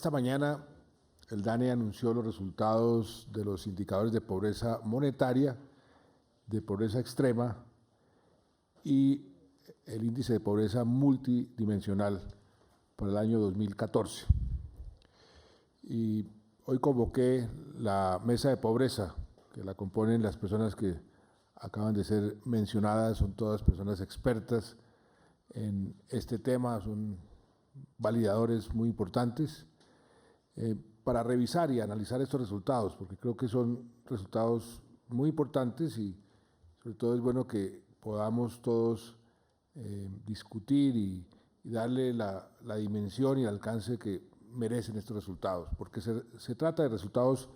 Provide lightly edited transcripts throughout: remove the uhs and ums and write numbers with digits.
Esta mañana el DANE anunció los resultados de los indicadores de pobreza monetaria, de pobreza extrema y el índice de pobreza multidimensional para el año 2014. Y hoy convoqué la mesa de pobreza, que la componen las personas que acaban de ser mencionadas, son todas personas expertas en este tema, son validadores muy importantes, para revisar y analizar estos resultados, porque creo que son resultados muy importantes y sobre todo es bueno que podamos todos discutir y darle la dimensión y el alcance que merecen estos resultados, porque se trata de resultados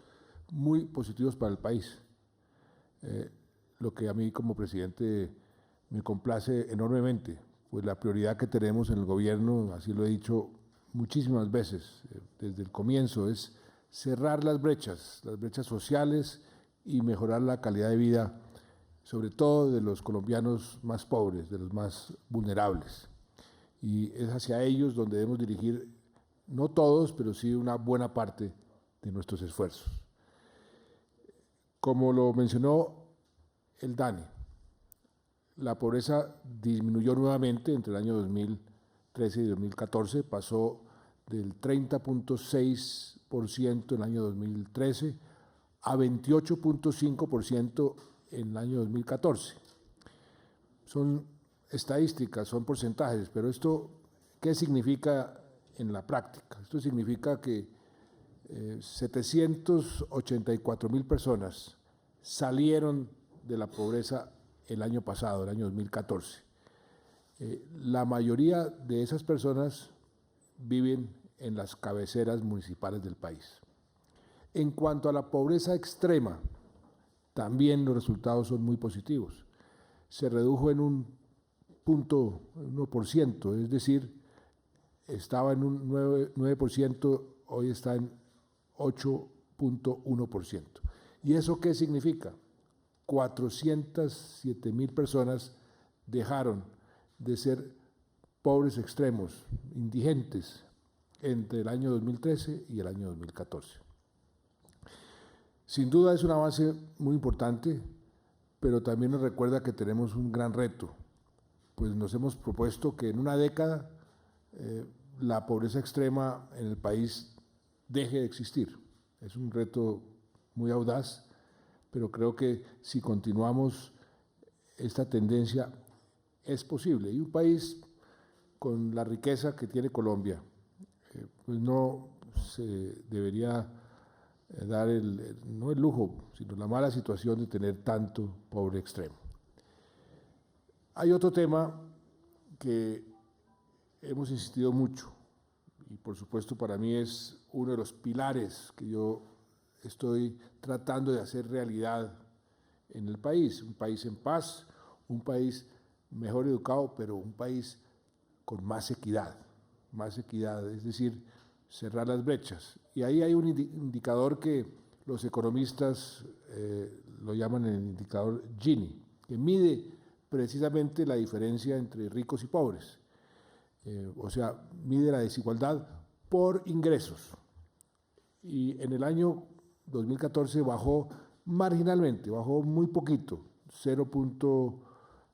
muy positivos para el país, lo que a mí como presidente me complace enormemente, pues la prioridad que tenemos en el gobierno, así lo he dicho muchísimas veces desde el comienzo, es cerrar las brechas sociales y mejorar la calidad de vida, sobre todo de los colombianos más pobres, de los más vulnerables. Y es hacia ellos donde debemos dirigir, no todos, pero sí una buena parte de nuestros esfuerzos. Como lo mencionó el DANE, la pobreza disminuyó nuevamente entre el año 2013 y 2014, pasó del 30.6% en el año 2013 a 28.5% en el año 2014. Son estadísticas, son porcentajes, pero esto, ¿qué significa en la práctica? Esto significa que 784.000 personas salieron de la pobreza el año pasado, el año 2014. La mayoría de esas personas viven en las cabeceras municipales del país. En cuanto a la pobreza extrema, también los resultados son muy positivos. Se redujo en un 1%, es decir, estaba en un 9%, hoy está en 8.1%. ¿Y eso qué significa? 407.000 personas dejaron de ser pobres extremos, indigentes, entre el año 2013 y el año 2014. Sin duda es un avance muy importante, pero también nos recuerda que tenemos un gran reto, pues nos hemos propuesto que en una década la pobreza extrema en el país deje de existir. Es un reto muy audaz, pero creo que si continuamos esta tendencia es posible. Y un país con la riqueza que tiene Colombia, pues no se debería dar no el lujo, sino la mala situación de tener tanto pobre extremo. Hay otro tema que hemos insistido mucho y por supuesto para mí es uno de los pilares que yo estoy tratando de hacer realidad en el país, un país en paz, un país mejor educado, pero un país con más equidad, es decir, cerrar las brechas. Y ahí hay un indicador que los economistas lo llaman el indicador Gini, que mide precisamente la diferencia entre ricos y pobres, o sea, mide la desigualdad por ingresos. Y en el año 2014 bajó marginalmente, bajó muy poquito,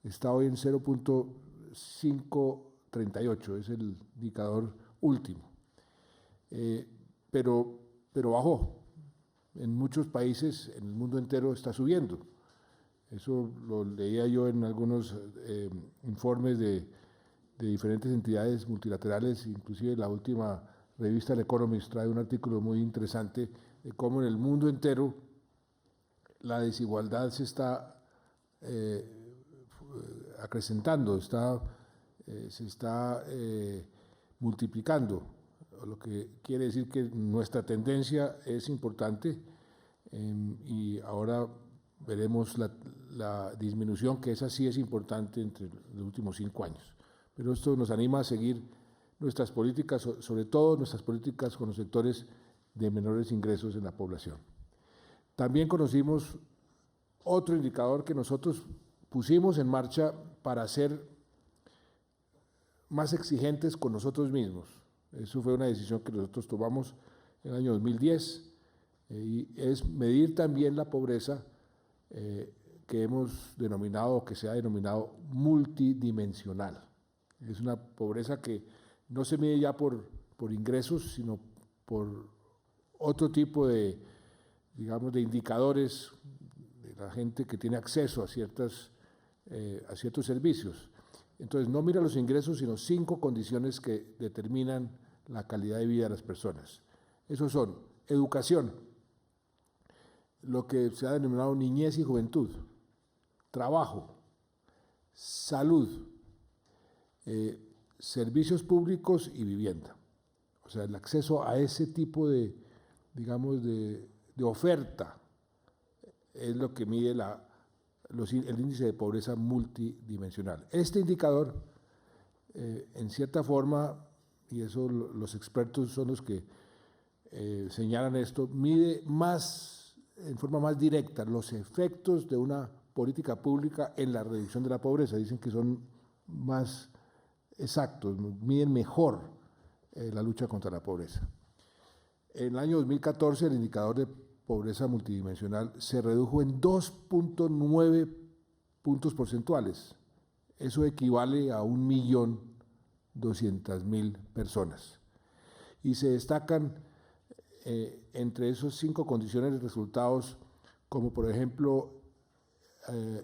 está hoy en 0.538, es el indicador último, pero bajó. En muchos países, en el mundo entero, está subiendo. Eso lo leía yo en algunos informes de diferentes entidades multilaterales, inclusive la última revista El Economist trae un artículo muy interesante de cómo en el mundo entero la desigualdad se está acrecentando, se está multiplicando, lo que quiere decir que nuestra tendencia es importante y ahora veremos la disminución, que esa sí es importante entre los últimos 5 años. Pero esto nos anima a seguir nuestras políticas, sobre todo nuestras políticas con los sectores de menores ingresos en la población. También conocimos otro indicador que nosotros pusimos en marcha para ser más exigentes con nosotros mismos, Eso fue una decisión que nosotros tomamos en el año 2010 y es medir también la pobreza que hemos denominado, que se ha denominado multidimensional. Es una pobreza que no se mide ya por ingresos, sino por otro tipo de, digamos, de indicadores de la gente que tiene acceso a ciertos servicios. Entonces, no mira los ingresos, sino 5 condiciones que determinan la calidad de vida de las personas. Esos son educación, lo que se ha denominado niñez y juventud, trabajo, salud, servicios públicos y vivienda. O sea, el acceso a ese tipo de, digamos, de oferta es lo que mide el índice de pobreza multidimensional. Este indicador, en cierta forma, y eso los expertos son los que señalan esto, mide en forma más directa los efectos de una política pública en la reducción de la pobreza. Dicen que son más exactos, miden mejor la lucha contra la pobreza. En el año 2014 el indicador de pobreza multidimensional se redujo en 2.9 puntos porcentuales. Eso equivale a 1.200.000 personas. Y se destacan entre esos 5 condiciones de resultados, como por ejemplo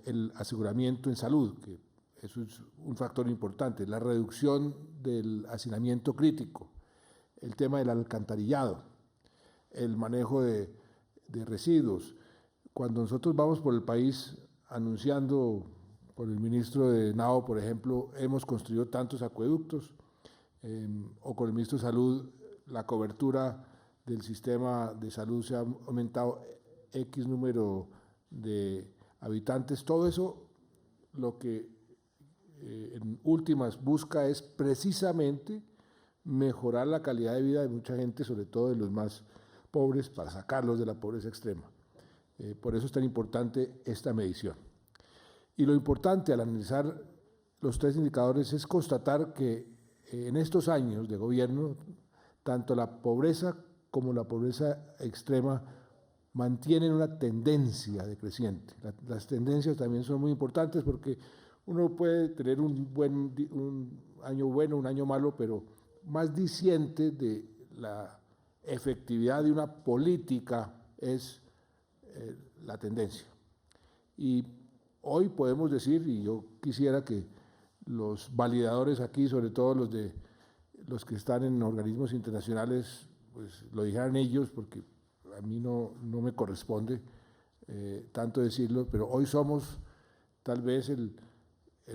el aseguramiento en salud, que eso es un factor importante, la reducción del hacinamiento crítico, el tema del alcantarillado, el manejo de residuos. Cuando nosotros vamos por el país anunciando, por el ministro de Nao, por ejemplo, hemos construido tantos acueductos, o con el ministro de Salud, la cobertura del sistema de salud se ha aumentado X número de habitantes. Todo eso lo que en últimas busca es precisamente mejorar la calidad de vida de mucha gente, sobre todo de los más pobres, para sacarlos de la pobreza extrema. Por eso es tan importante esta medición. Y lo importante al analizar los 3 indicadores es constatar que en estos años de gobierno, tanto la pobreza como la pobreza extrema mantienen una tendencia decreciente. Las tendencias también son muy importantes porque uno puede tener un año bueno, un año malo, pero más diciente de la efectividad de una política es la tendencia. Y hoy podemos decir, y yo quisiera que los validadores aquí, sobre todo los que están en organismos internacionales, pues lo dijeran ellos, porque a mí no me corresponde tanto decirlo, pero hoy somos tal vez el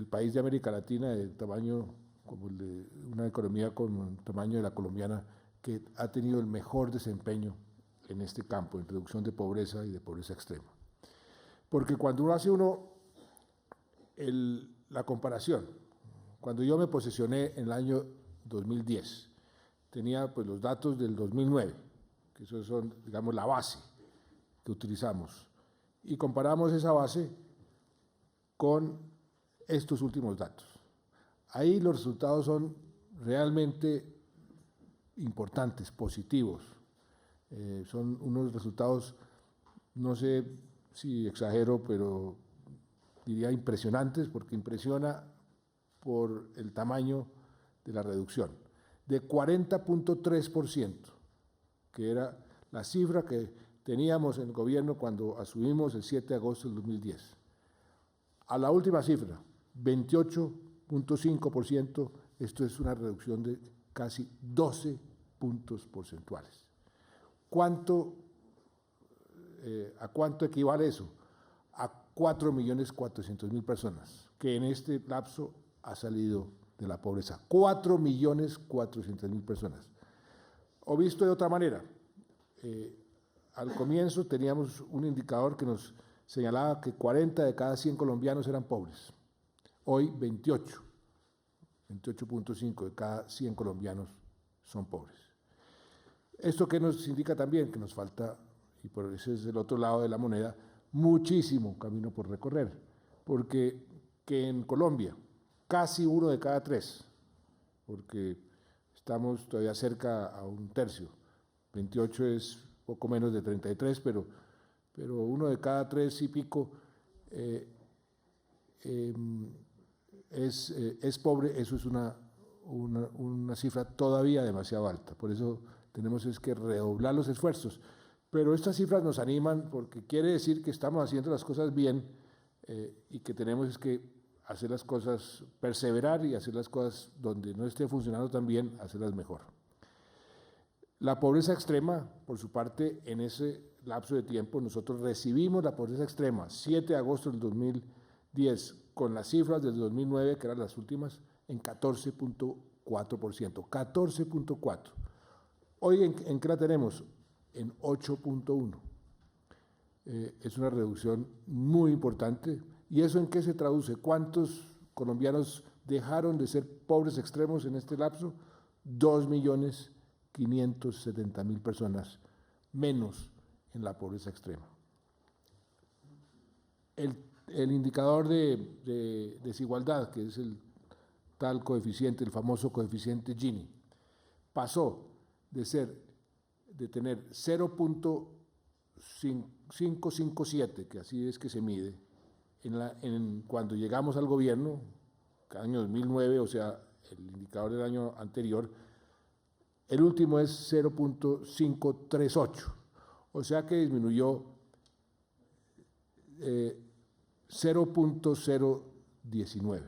país de América Latina de tamaño como el de una economía con el tamaño de la colombiana que ha tenido el mejor desempeño en este campo, en reducción de pobreza y de pobreza extrema. Porque cuando uno hace la comparación, cuando yo me posesioné en el año 2010, tenía pues los datos del 2009, que esos son, digamos, la base que utilizamos, y comparamos esa base con estos últimos datos. Ahí los resultados son realmente importantes, positivos. Son unos resultados, no sé si exagero, pero diría impresionantes, porque impresiona por el tamaño de la reducción, de 40.3%, que era la cifra que teníamos en el gobierno cuando asumimos el 7 de agosto del 2010. A la última cifra, 28.5%, esto es una reducción de casi 12 puntos porcentuales. ¿A cuánto equivale eso? A 4.400.000 personas, que en este lapso ha salido de la pobreza. 4.400.000 personas. O visto de otra manera, al comienzo teníamos un indicador que nos señalaba que 40 de cada 100 colombianos eran pobres. Hoy 28.5 de cada 100 colombianos son pobres. ¿Esto qué nos indica también? Que nos falta, y por eso es el otro lado de la moneda, muchísimo camino por recorrer, porque que en Colombia casi 1 de cada 3, porque estamos todavía cerca a un tercio. 28 es poco menos de 33, pero uno de cada 3 y pico es pobre. Eso es una cifra todavía demasiado alta. Por eso tenemos que redoblar los esfuerzos. Pero estas cifras nos animan porque quiere decir que estamos haciendo las cosas bien y que tenemos que hacer las cosas, perseverar y hacer las cosas donde no esté funcionando tan bien, hacerlas mejor. La pobreza extrema, por su parte, en ese lapso de tiempo, nosotros recibimos la pobreza extrema, 7 de agosto del 2010, con las cifras del 2009, que eran las últimas, en 14.4%. 14.4%. Hoy, ¿en qué la tenemos? En 8.1%. Es una reducción muy importante. ¿Y eso en qué se traduce? ¿Cuántos colombianos dejaron de ser pobres extremos en este lapso? 2.570.000 personas menos en la pobreza extrema. El indicador de desigualdad, que es el tal coeficiente, el famoso coeficiente Gini, pasó de tener 0.557, que así es que se mide, cuando llegamos al gobierno, año 2009, o sea, el indicador del año anterior. El último es 0.538, o sea que disminuyó 0.019.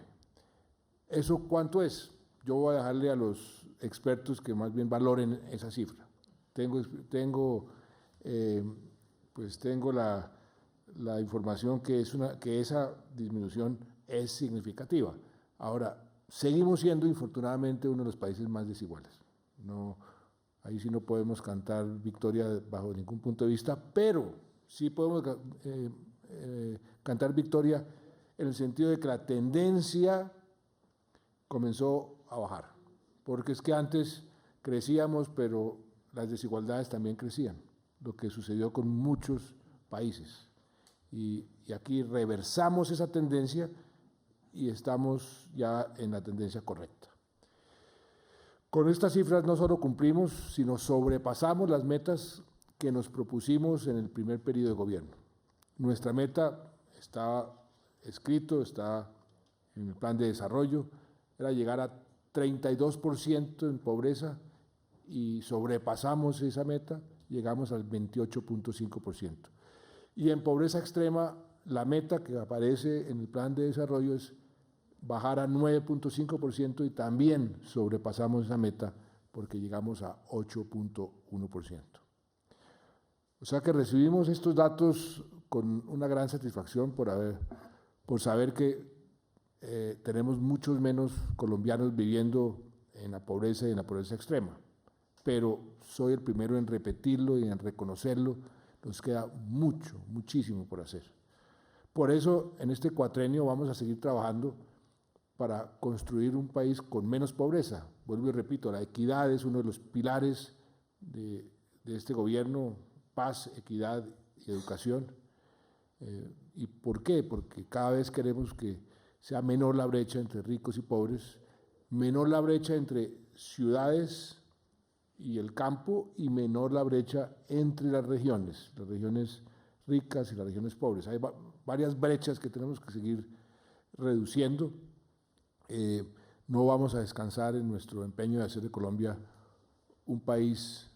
¿Eso cuánto es? Yo voy a dejarle a los expertos que más bien valoren esa cifra. Tengo la información que esa disminución es significativa. Ahora, seguimos siendo, infortunadamente, uno de los países más desiguales. No, ahí sí no podemos cantar victoria bajo ningún punto de vista, pero sí podemos cantar victoria en el sentido de que la tendencia comenzó a bajar, porque es que antes crecíamos, pero las desigualdades también crecían, lo que sucedió con muchos países. Y aquí reversamos esa tendencia y estamos ya en la tendencia correcta. Con estas cifras no solo cumplimos, sino sobrepasamos las metas que nos propusimos en el primer periodo de gobierno. Nuestra meta está escrito, está en el plan de desarrollo, era llegar a 32% en pobreza y sobrepasamos esa meta, llegamos al 28.5%. Y en pobreza extrema, la meta que aparece en el plan de desarrollo es bajar a 9.5% y también sobrepasamos esa meta porque llegamos a 8.1%. O sea que recibimos estos datos con una gran satisfacción por saber que tenemos muchos menos colombianos viviendo en la pobreza y en la pobreza extrema. Pero soy el primero en repetirlo y en reconocerlo. Nos queda muchísimo por hacer. Por eso, en este cuatrenio vamos a seguir trabajando para construir un país con menos pobreza. Vuelvo y repito, la equidad es uno de los pilares de este gobierno: paz, equidad y educación. ¿Y por qué? Porque cada vez queremos que sea menor la brecha entre ricos y pobres, menor la brecha entre ciudades y el campo y menor la brecha entre las regiones ricas y las regiones pobres. Hay varias brechas que tenemos que seguir reduciendo. No vamos a descansar en nuestro empeño de hacer de Colombia un país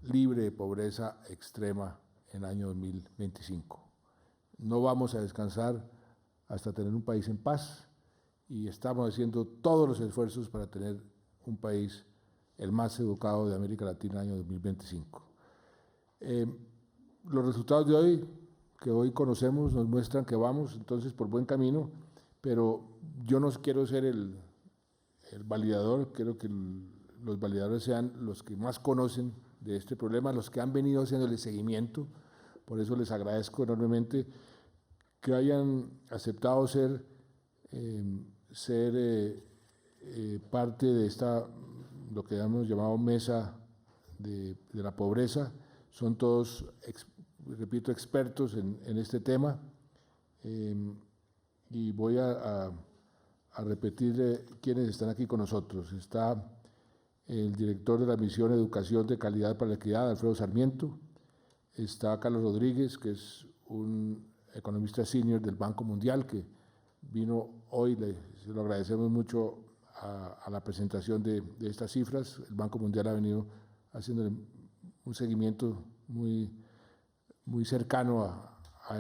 libre de pobreza extrema en el año 2025. No vamos a descansar hasta tener un país en paz y estamos haciendo todos los esfuerzos para tener un país el más educado de América Latina en el año 2025. Los resultados de hoy, que hoy conocemos, nos muestran que vamos entonces por buen camino, pero yo no quiero ser el validador. Quiero que los validadores sean los que más conocen de este problema, los que han venido haciéndole seguimiento. Por eso les agradezco enormemente que hayan aceptado ser parte de lo que hemos llamado mesa de la pobreza. Son todos, repito, expertos en este tema. Y voy a repetir quiénes están aquí con nosotros. Está el director de la misión Educación de Calidad para la Equidad, Alfredo Sarmiento. Está Carlos Rodríguez, que es un economista senior del Banco Mundial, que vino hoy, se lo agradecemos mucho a la presentación de estas cifras. El Banco Mundial ha venido haciendo un seguimiento muy cercano a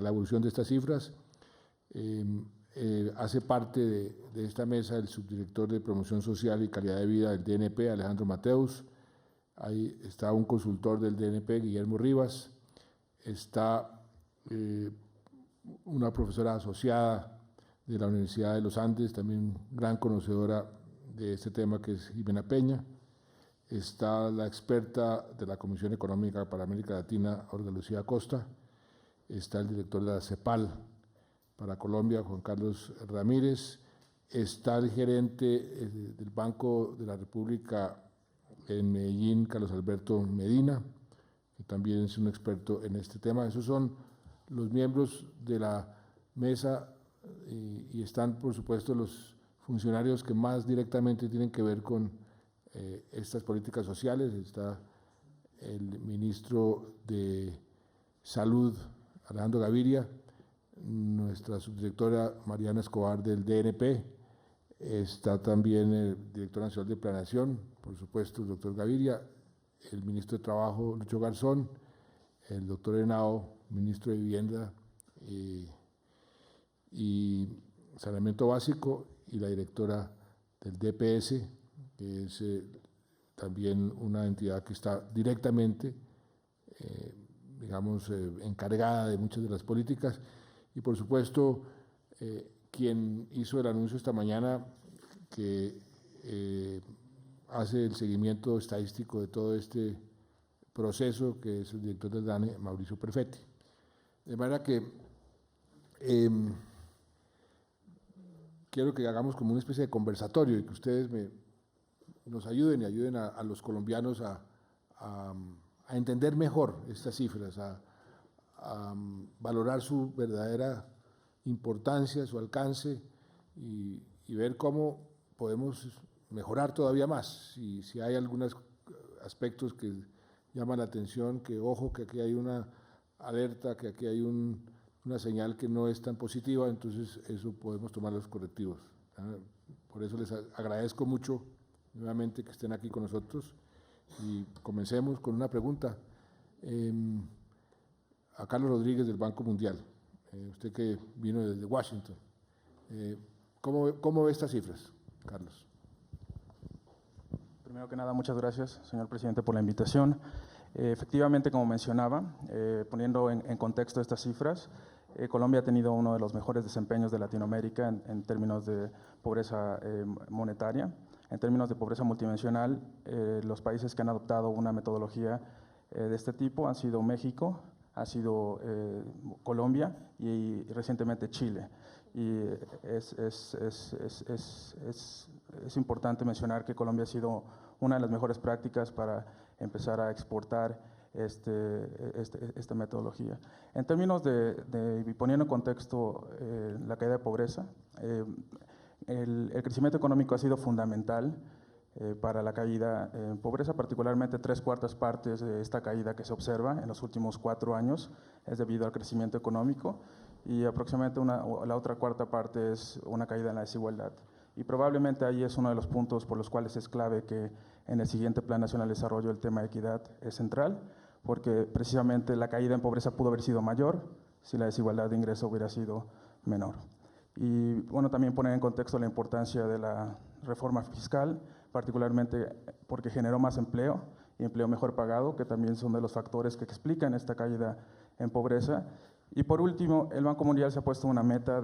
la evolución de estas cifras. Hace parte de esta mesa el subdirector de Promoción Social y Calidad de Vida del DNP, Alejandro Mateus. Ahí está un consultor del DNP, Guillermo Rivas. Está una profesora asociada de la Universidad de los Andes, también gran conocedora de este tema, que es Jimena Peña. Está la experta de la Comisión Económica para América Latina, Olga Lucía Acosta. Está el director de la CEPAL para Colombia, Juan Carlos Ramírez. Está el gerente del Banco de la República en Medellín, Carlos Alberto Medina, que también es un experto en este tema. Esos son los miembros de la mesa y están, por supuesto, los funcionarios que más directamente tienen que ver con estas políticas sociales. Está el ministro de Salud, Alejandro Gaviria, nuestra subdirectora Mariana Escobar del DNP, está también el director nacional de Planeación, por supuesto, el doctor Gaviria, el ministro de Trabajo, Lucho Garzón, el doctor Henao, ministro de Vivienda y Saneamiento Básico, y la directora del DPS, que es también una entidad que está directamente, encargada de muchas de las políticas. Y por supuesto, quien hizo el anuncio esta mañana, que hace el seguimiento estadístico de todo este proceso, que es el director del DANE, Mauricio Perfetti. De manera que quiero que hagamos como una especie de conversatorio y que ustedes nos ayuden y ayuden a los colombianos a entender mejor estas cifras, a valorar su verdadera importancia, su alcance y ver cómo podemos mejorar todavía más. Si hay algunos aspectos que llaman la atención, que ojo, que aquí hay una alerta, que aquí hay una señal que no es tan positiva, entonces eso podemos tomar los correctivos. Por eso les agradezco mucho nuevamente que estén aquí con nosotros y comencemos con una pregunta. A Carlos Rodríguez del Banco Mundial, usted que vino desde Washington, ¿cómo ve estas cifras, Carlos? Primero que nada, muchas gracias, señor presidente, por la invitación. Efectivamente, como mencionaba, poniendo en contexto estas cifras, Colombia ha tenido uno de los mejores desempeños de Latinoamérica en términos de pobreza monetaria. En términos de pobreza multidimensional, los países que han adoptado una metodología de este tipo han sido México, ha sido Colombia y recientemente Chile. Y es importante mencionar que Colombia ha sido una de las mejores prácticas para empezar a exportar esta metodología. En términos de poniendo en contexto la caída de pobreza, el crecimiento económico ha sido fundamental para la caída en pobreza, particularmente 3/4 partes de esta caída que se observa en los últimos 4 años es debido al crecimiento económico y aproximadamente la otra 1/4 parte es una caída en la desigualdad. Y probablemente ahí es uno de los puntos por los cuales es clave que en el siguiente Plan Nacional de Desarrollo el tema de equidad es central, porque precisamente la caída en pobreza pudo haber sido mayor si la desigualdad de ingreso hubiera sido menor. Y bueno, también poner en contexto la importancia de la reforma fiscal, particularmente porque generó más empleo y empleo mejor pagado, que también son de los factores que explican esta caída en pobreza. Y por último, el Banco Mundial se ha puesto una meta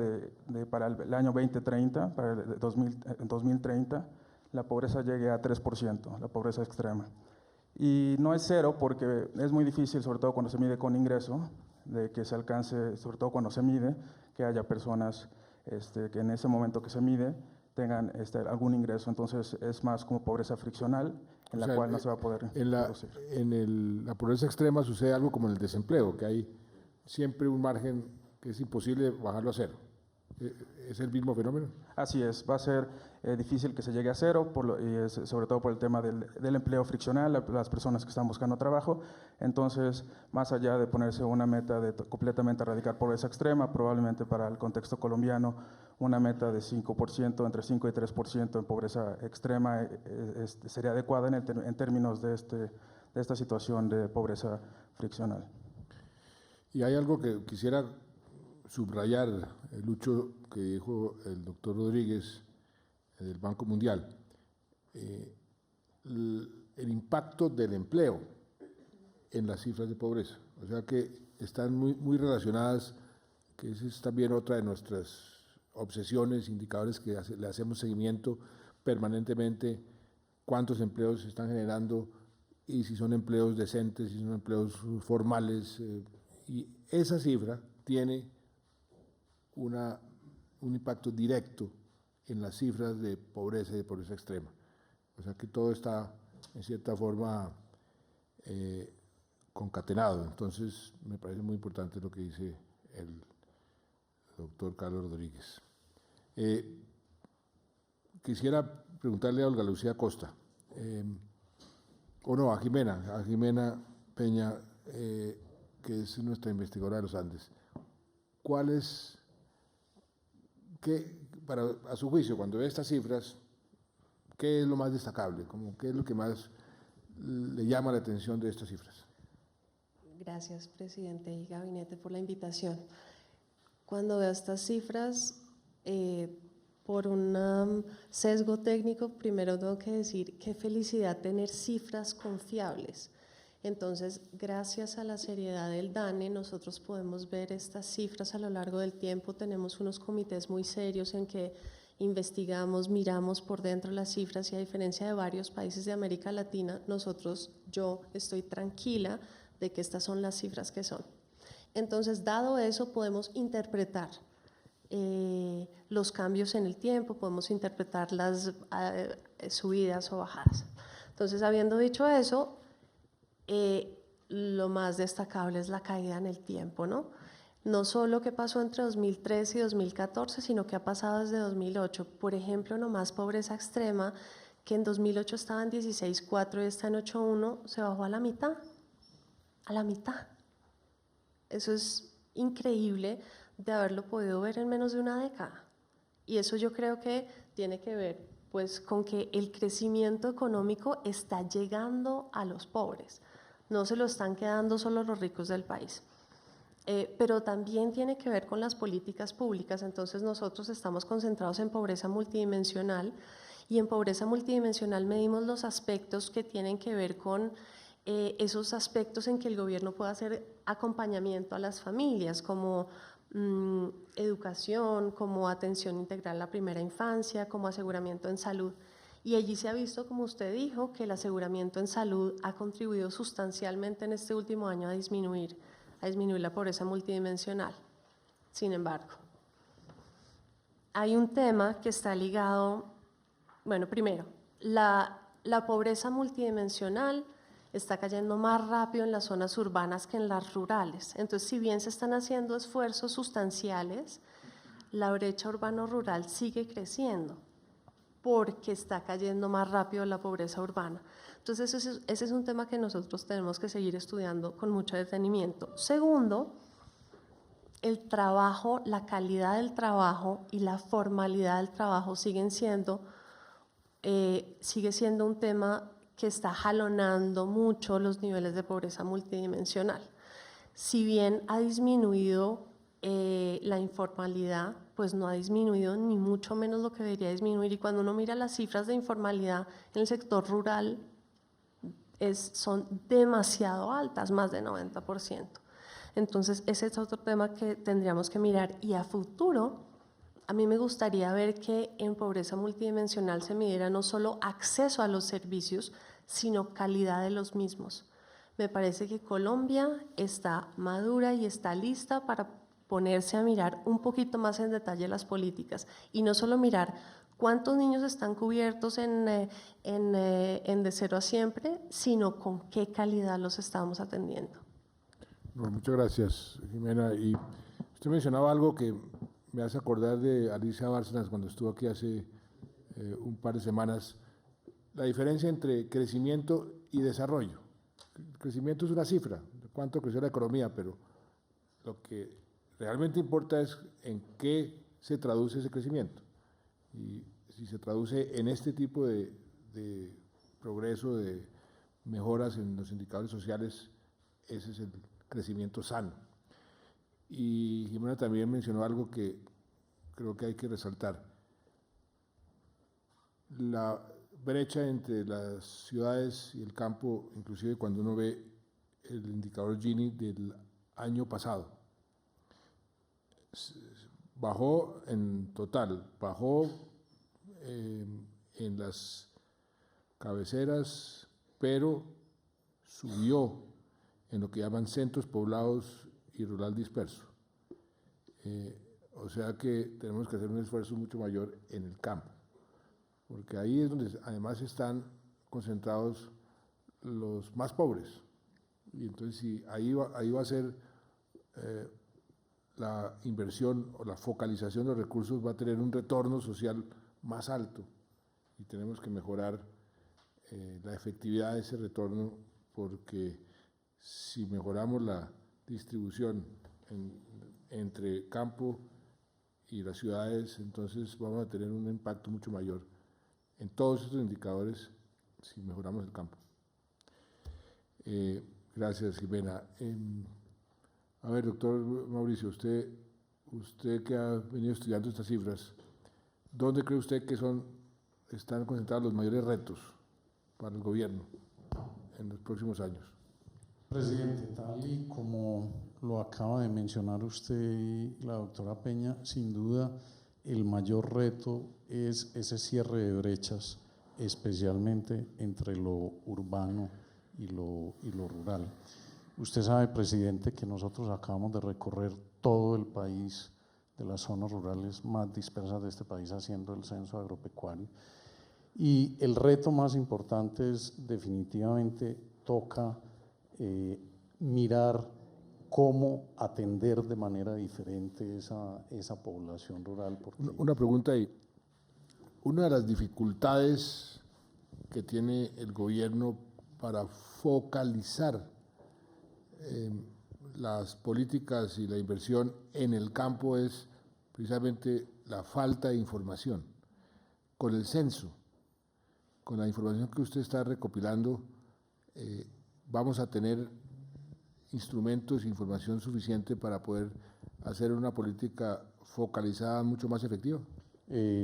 para el año 2030, para el 2030, la pobreza llegue a 3%, la pobreza extrema. Y no es cero porque es muy difícil, sobre todo cuando se mide con ingreso, de que se alcance, sobre todo cuando se mide, que haya personas que en ese momento que se mide tengan algún ingreso. Entonces es más como pobreza friccional, en la cual no se va a poder reducir. En la pobreza extrema sucede algo como en el desempleo, que hay siempre un margen que es imposible bajarlo a cero. ¿Es el mismo fenómeno? Así es, va a ser difícil que se llegue a cero, sobre todo por el tema del empleo friccional, las personas que están buscando trabajo. Entonces, más allá de ponerse una meta de completamente erradicar pobreza extrema, probablemente para el contexto colombiano, una meta de 5%, entre 5 y 3% en pobreza extrema sería adecuada en términos de esta situación de pobreza friccional. Y hay algo que quisiera subrayar, Lucho, que dijo el doctor Rodríguez del Banco Mundial, el impacto del empleo en las cifras de pobreza. O sea que están muy relacionadas, que esa es también otra de nuestras obsesiones, indicadores que le hacemos seguimiento permanentemente, cuántos empleos se están generando y si son empleos decentes, si son empleos formales. Y esa cifra tiene un impacto directo en las cifras de pobreza y de pobreza extrema. O sea que todo está, en cierta forma, concatenado. Entonces, me parece muy importante lo que dice el doctor Carlos Rodríguez. Quisiera preguntarle a Olga Lucía Costa, o no, a Jimena Peña, que es nuestra investigadora de los Andes. ¿Cuál es, a su juicio, cuando ve estas cifras, qué es lo más destacable? ¿Qué es lo que más le llama la atención de estas cifras? Gracias, presidente y gabinete, por la invitación. Cuando veo estas cifras, por un sesgo técnico, primero tengo que decir qué felicidad tener cifras confiables. Entonces, gracias a la seriedad del DANE, nosotros podemos ver estas cifras a lo largo del tiempo. Tenemos unos comités muy serios en que investigamos, miramos por dentro las cifras y a diferencia de varios países de América Latina, yo estoy tranquila de que estas son las cifras que son. Entonces, dado eso, podemos interpretar los cambios en el tiempo, podemos interpretar las subidas o bajadas. Entonces, habiendo dicho eso, lo más destacable es la caída en el tiempo, ¿no? No solo qué pasó entre 2013 y 2014, sino que ha pasado desde 2008. Por ejemplo, nomás pobreza extrema, que en 2008 estaba en 16.4 y está en 8.1, se bajó a la mitad. A la mitad. Eso es increíble de haberlo podido ver en menos de una década. Y eso yo creo que tiene que ver pues, con que el crecimiento económico está llegando a los pobres. No se lo están quedando solo los ricos del país. Pero también tiene que ver con las políticas públicas. Entonces nosotros estamos concentrados en pobreza multidimensional y en pobreza multidimensional medimos los aspectos que tienen que ver con esos aspectos en que el gobierno puede hacer acompañamiento a las familias, como educación, como atención integral a la primera infancia, como aseguramiento en salud. Y allí se ha visto, como usted dijo, que el aseguramiento en salud ha contribuido sustancialmente en este último año a disminuir la pobreza multidimensional. Sin embargo, hay un tema que está ligado, bueno, primero, la pobreza multidimensional está cayendo más rápido en las zonas urbanas que en las rurales. Entonces, si bien se están haciendo esfuerzos sustanciales, la brecha urbano-rural sigue creciendo porque está cayendo más rápido la pobreza urbana. Entonces, ese es un tema que nosotros tenemos que seguir estudiando con mucho detenimiento. Segundo, el trabajo, la calidad del trabajo y la formalidad del trabajo sigue siendo un tema que está jalonando mucho los niveles de pobreza multidimensional. Si bien ha disminuido la informalidad, pues no ha disminuido ni mucho menos lo que debería disminuir. Y cuando uno mira las cifras de informalidad en el sector rural, son demasiado altas, más de 90%. Entonces, ese es otro tema que tendríamos que mirar. Y a futuro, a mí me gustaría ver que en pobreza multidimensional se midiera no solo acceso a los servicios, sino calidad de los mismos. Me parece que Colombia está madura y está lista para ponerse a mirar un poquito más en detalle las políticas y no solo mirar cuántos niños están cubiertos en de 0 a siempre, sino con qué calidad los estamos atendiendo. Bueno, muchas gracias, Jimena. Y usted mencionaba algo que me hace acordar de Alicia Bárcenas cuando estuvo aquí hace un par de semanas, la diferencia entre crecimiento y desarrollo. El crecimiento es una cifra, de cuánto creció la economía, pero lo que realmente importa es en qué se traduce ese crecimiento. Y si se traduce en este tipo de progreso, de mejoras en los indicadores sociales, ese es el crecimiento sano. Y Jimena también mencionó algo que creo que hay que resaltar. La brecha entre las ciudades y el campo, inclusive cuando uno ve el indicador Gini del año pasado, bajó en total, bajó en las cabeceras, pero subió en lo que llaman centros poblados y rural disperso. O sea que tenemos que hacer un esfuerzo mucho mayor en el campo, porque ahí es donde además están concentrados los más pobres. Y entonces si ahí va a ser la inversión o la focalización de los recursos, va a tener un retorno social más alto y tenemos que mejorar la efectividad de ese retorno, porque si mejoramos la distribución entre campo y las ciudades, entonces vamos a tener un impacto mucho mayor en todos estos indicadores si mejoramos el campo. Gracias, Jimena. A ver, doctor Mauricio, usted que ha venido estudiando estas cifras, ¿dónde cree usted que están concentrados los mayores retos para el gobierno en los próximos años? Presidente, tal y como lo acaba de mencionar usted y la doctora Peña, sin duda el mayor reto es ese cierre de brechas, especialmente entre lo urbano y lo rural. Usted sabe, presidente, que nosotros acabamos de recorrer todo el país, de las zonas rurales más dispersas de este país, haciendo el censo agropecuario. Y el reto más importante es definitivamente toca mirar cómo atender de manera diferente esa población rural. Porque una pregunta ahí. Una de las dificultades que tiene el gobierno para focalizar las políticas y la inversión en el campo es precisamente la falta de información. Con el censo, con la información que usted está recopilando, vamos a tener instrumentos e información suficiente para poder hacer una política focalizada mucho más efectiva.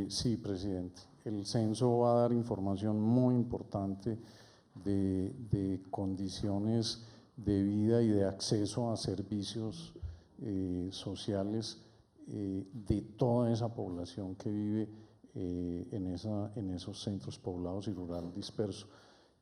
Sí, presidente. El censo va a dar información muy importante de condiciones de vida y de acceso a servicios sociales de toda esa población que vive en esos centros poblados y rural dispersos.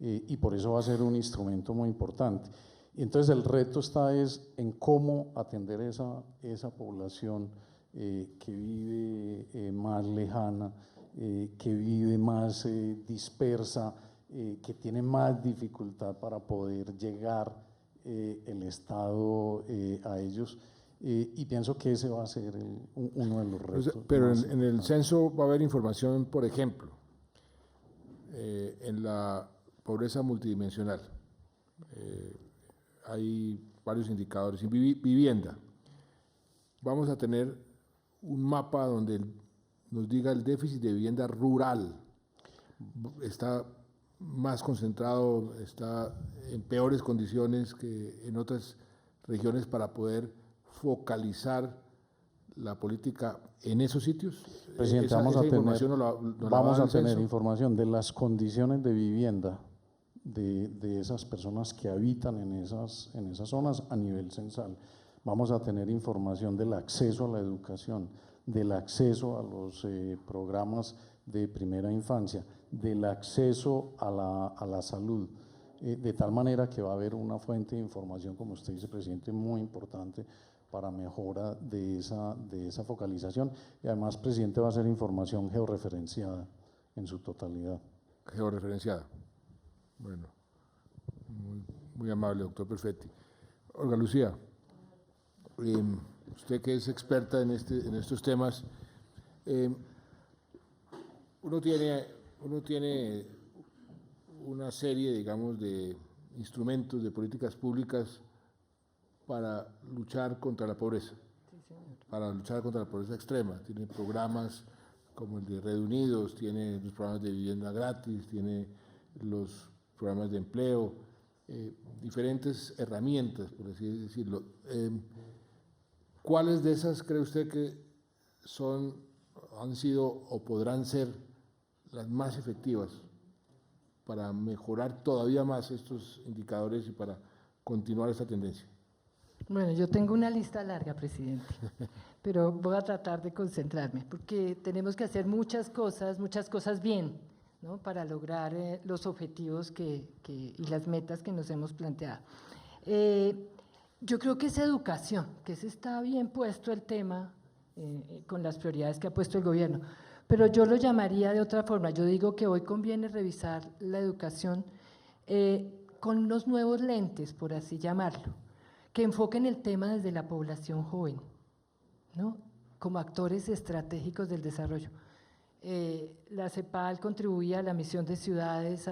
Y por eso va a ser un instrumento muy importante. Y entonces el reto está en cómo atender esa población que vive más lejana, que vive más dispersa, que tiene más dificultad para poder llegar el Estado a ellos. Y pienso que ese va a ser uno de los retos. Pero en el censo va a haber información, por ejemplo, en la pobreza multidimensional. Hay varios indicadores. En vivienda, vamos a tener un mapa donde nos diga el déficit de vivienda rural. Está más concentrado, está en peores condiciones que en otras regiones para poder focalizar la política en esos sitios. Presidente, vamos a tener información de las condiciones de vivienda de esas personas que habitan en esas zonas a nivel censal. Vamos a tener información del acceso a la educación, del acceso a los programas de primera infancia, del acceso a la salud, de tal manera que va a haber una fuente de información, como usted dice, presidente, muy importante para mejora de esa focalización. Y además, presidente, va a ser información georreferenciada en su totalidad. Georreferenciada. Bueno, muy amable, doctor Perfetti. Olga Lucía, usted que es experta en estos temas, uno tiene una serie, digamos, de instrumentos, de políticas públicas para luchar contra la pobreza, para luchar contra la pobreza extrema. Tiene programas como el de Red Unidos, tiene los programas de vivienda gratis, tiene los programas de empleo, diferentes herramientas, por así decirlo. ¿Cuáles de esas cree usted que han sido o podrán ser las más efectivas para mejorar todavía más estos indicadores y para continuar esta tendencia? Bueno, yo tengo una lista larga, presidente, pero voy a tratar de concentrarme, porque tenemos que hacer muchas cosas bien, ¿no?, para lograr los objetivos y las metas que nos hemos planteado. Yo creo que es educación, que ese está bien puesto el tema con las prioridades que ha puesto el gobierno, pero yo lo llamaría de otra forma. Yo digo que hoy conviene revisar la educación con unos nuevos lentes, por así llamarlo, que enfoquen el tema desde la población joven, ¿no?, como actores estratégicos del desarrollo. La CEPAL contribuía a la misión de ciudades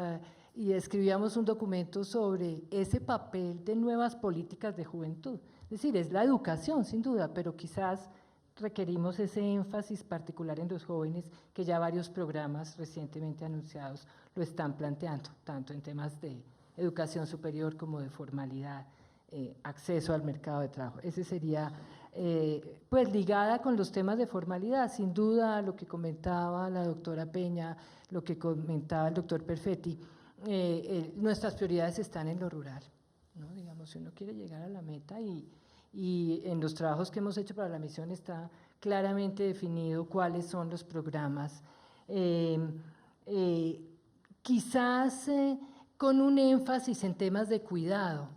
y escribíamos un documento sobre ese papel de nuevas políticas de juventud. Es decir, es la educación, sin duda, pero quizás requerimos ese énfasis particular en los jóvenes que ya varios programas recientemente anunciados lo están planteando, tanto en temas de educación superior como de formalidad, acceso al mercado de trabajo. Ese sería, pues ligada con los temas de formalidad, sin duda lo que comentaba la doctora Peña, lo que comentaba el doctor Perfetti, nuestras prioridades están en lo rural, ¿no? Digamos, si uno quiere llegar a la meta y en los trabajos que hemos hecho para la misión está claramente definido cuáles son los programas, quizás con un énfasis en temas de cuidado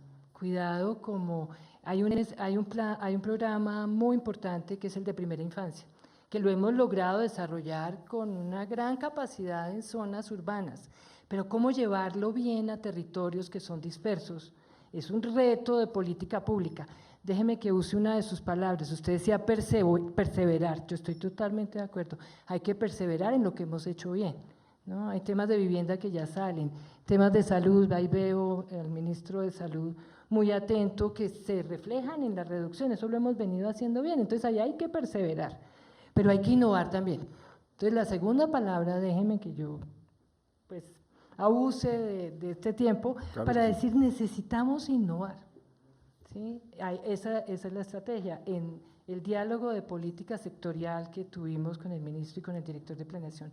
como hay un programa muy importante que es el de primera infancia, que lo hemos logrado desarrollar con una gran capacidad en zonas urbanas, pero cómo llevarlo bien a territorios que son dispersos es un reto de política pública. Déjeme que use una de sus palabras, usted decía perseverar, yo estoy totalmente de acuerdo, hay que perseverar en lo que hemos hecho bien, ¿no? Hay temas de vivienda que ya salen, temas de salud, ahí veo al ministro de Salud muy atento, que se reflejan en la reducción, eso lo hemos venido haciendo bien, entonces ahí hay que perseverar, pero hay que innovar también. Entonces la segunda palabra, déjeme que yo pues abuse de este tiempo, claro, para decir necesitamos innovar, ¿sí? Esa es la estrategia. En el diálogo de política sectorial que tuvimos con el ministro y con el director de planeación,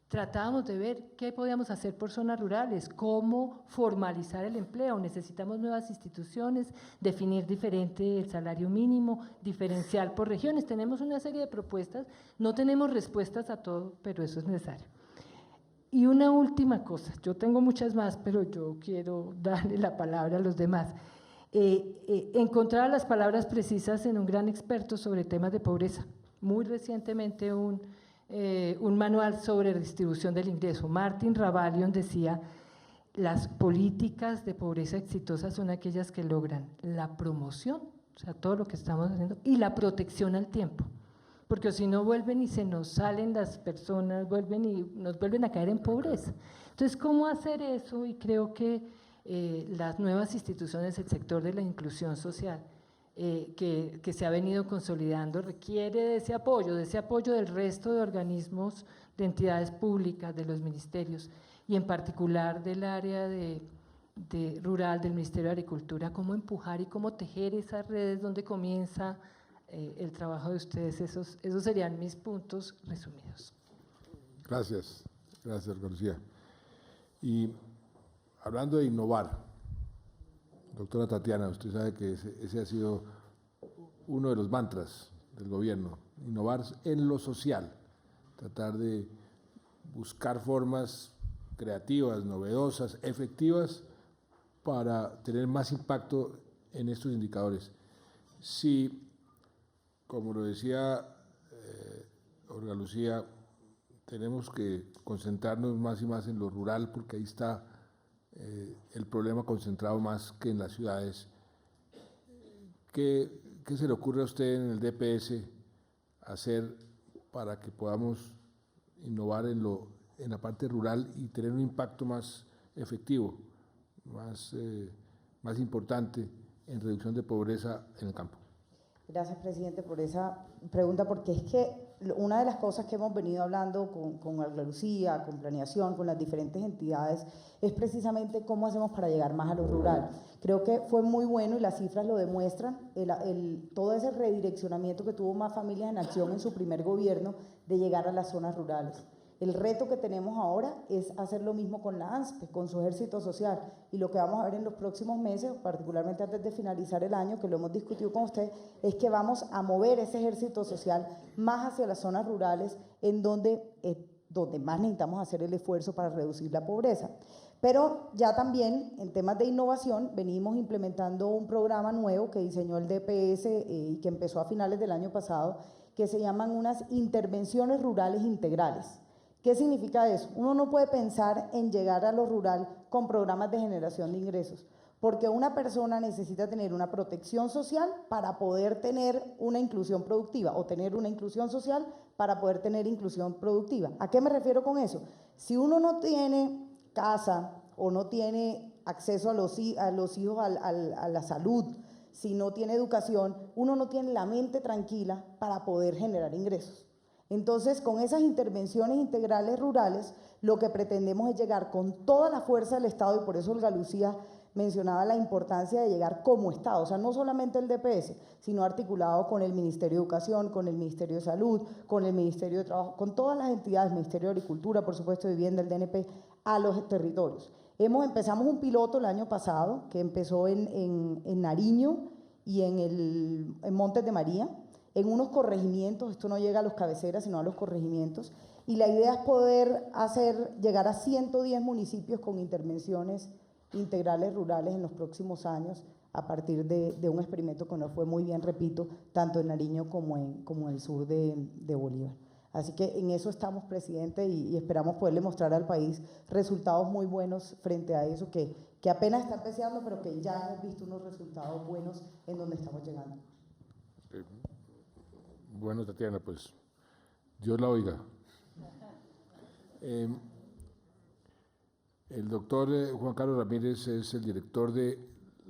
tratábamos de ver qué podíamos hacer por zonas rurales, cómo formalizar el empleo, necesitamos nuevas instituciones, definir diferente el salario mínimo, diferencial por regiones, tenemos una serie de propuestas, no tenemos respuestas a todo, pero eso es necesario. Y una última cosa, yo tengo muchas más, pero yo quiero darle la palabra a los demás. Encontrar las palabras precisas en un gran experto sobre temas de pobreza. Muy recientemente un manual sobre redistribución del ingreso. Martin Ravalion decía, las políticas de pobreza exitosas son aquellas que logran la promoción, o sea, todo lo que estamos haciendo, y la protección al tiempo. Porque si no vuelven y se nos salen las personas, nos vuelven a caer en pobreza. Entonces, ¿cómo hacer eso? Y creo que las nuevas instituciones del sector de la inclusión social que se ha venido consolidando requiere de ese apoyo del resto de organismos, de entidades públicas, de los ministerios, y en particular del área de rural, del Ministerio de Agricultura, cómo empujar y cómo tejer esas redes donde comienza el trabajo de ustedes. Esos serían mis puntos resumidos. Gracias, García. Y hablando de innovar, doctora Tatiana, usted sabe que ese ha sido uno de los mantras del gobierno, innovar en lo social, tratar de buscar formas creativas, novedosas, efectivas para tener más impacto en estos indicadores. Si, como lo decía Olga Lucía, tenemos que concentrarnos más y más en lo rural porque ahí está el problema concentrado más que en las ciudades. ¿Qué ¿qué se le ocurre a usted en el DPS hacer para que podamos innovar en la parte rural y tener un impacto más efectivo, más importante en reducción de pobreza en el campo? Gracias, presidente, por esa pregunta, porque es que una de las cosas que hemos venido hablando con Andalucía, con planeación, con las diferentes entidades, es precisamente cómo hacemos para llegar más a lo rural. Creo que fue muy bueno y las cifras lo demuestran, todo ese redireccionamiento que tuvo Más Familias en Acción en su primer gobierno de llegar a las zonas rurales. El reto que tenemos ahora es hacer lo mismo con la ANSPE, con su ejército social, y lo que vamos a ver en los próximos meses, particularmente antes de finalizar el año, que lo hemos discutido con usted, es que vamos a mover ese ejército social más hacia las zonas rurales, en donde más necesitamos hacer el esfuerzo para reducir la pobreza. Pero ya también en temas de innovación venimos implementando un programa nuevo que diseñó el DPS y que empezó a finales del año pasado, que se llaman unas intervenciones rurales integrales. ¿Qué significa eso? Uno no puede pensar en llegar a lo rural con programas de generación de ingresos, porque una persona necesita tener una protección social para poder tener una inclusión productiva, o tener una inclusión social para poder tener inclusión productiva. ¿A qué me refiero con eso? Si uno no tiene casa o no tiene acceso a los hijos a la salud, si no tiene educación, uno no tiene la mente tranquila para poder generar ingresos. Entonces, con esas intervenciones integrales rurales, lo que pretendemos es llegar con toda la fuerza del Estado, y por eso Olga Lucía mencionaba la importancia de llegar como Estado, o sea, no solamente el DPS, sino articulado con el Ministerio de Educación, con el Ministerio de Salud, con el Ministerio de Trabajo, con todas las entidades, Ministerio de Agricultura, por supuesto, de Vivienda, el DNP, a los territorios. Empezamos un piloto el año pasado, que empezó en Nariño y en Montes de María, en unos corregimientos. Esto no llega a los cabeceras, sino a los corregimientos, y la idea es poder llegar a 110 municipios con intervenciones integrales rurales en los próximos años, a partir de un experimento que nos fue muy bien, repito, tanto en Nariño como en el sur de Bolívar. Así que en eso estamos, presidente, y esperamos poderle mostrar al país resultados muy buenos frente a eso, que apenas está empezando, pero que ya hemos visto unos resultados buenos en donde estamos llegando. Bueno, Tatiana, pues Dios la oiga. El doctor Juan Carlos Ramírez es el director de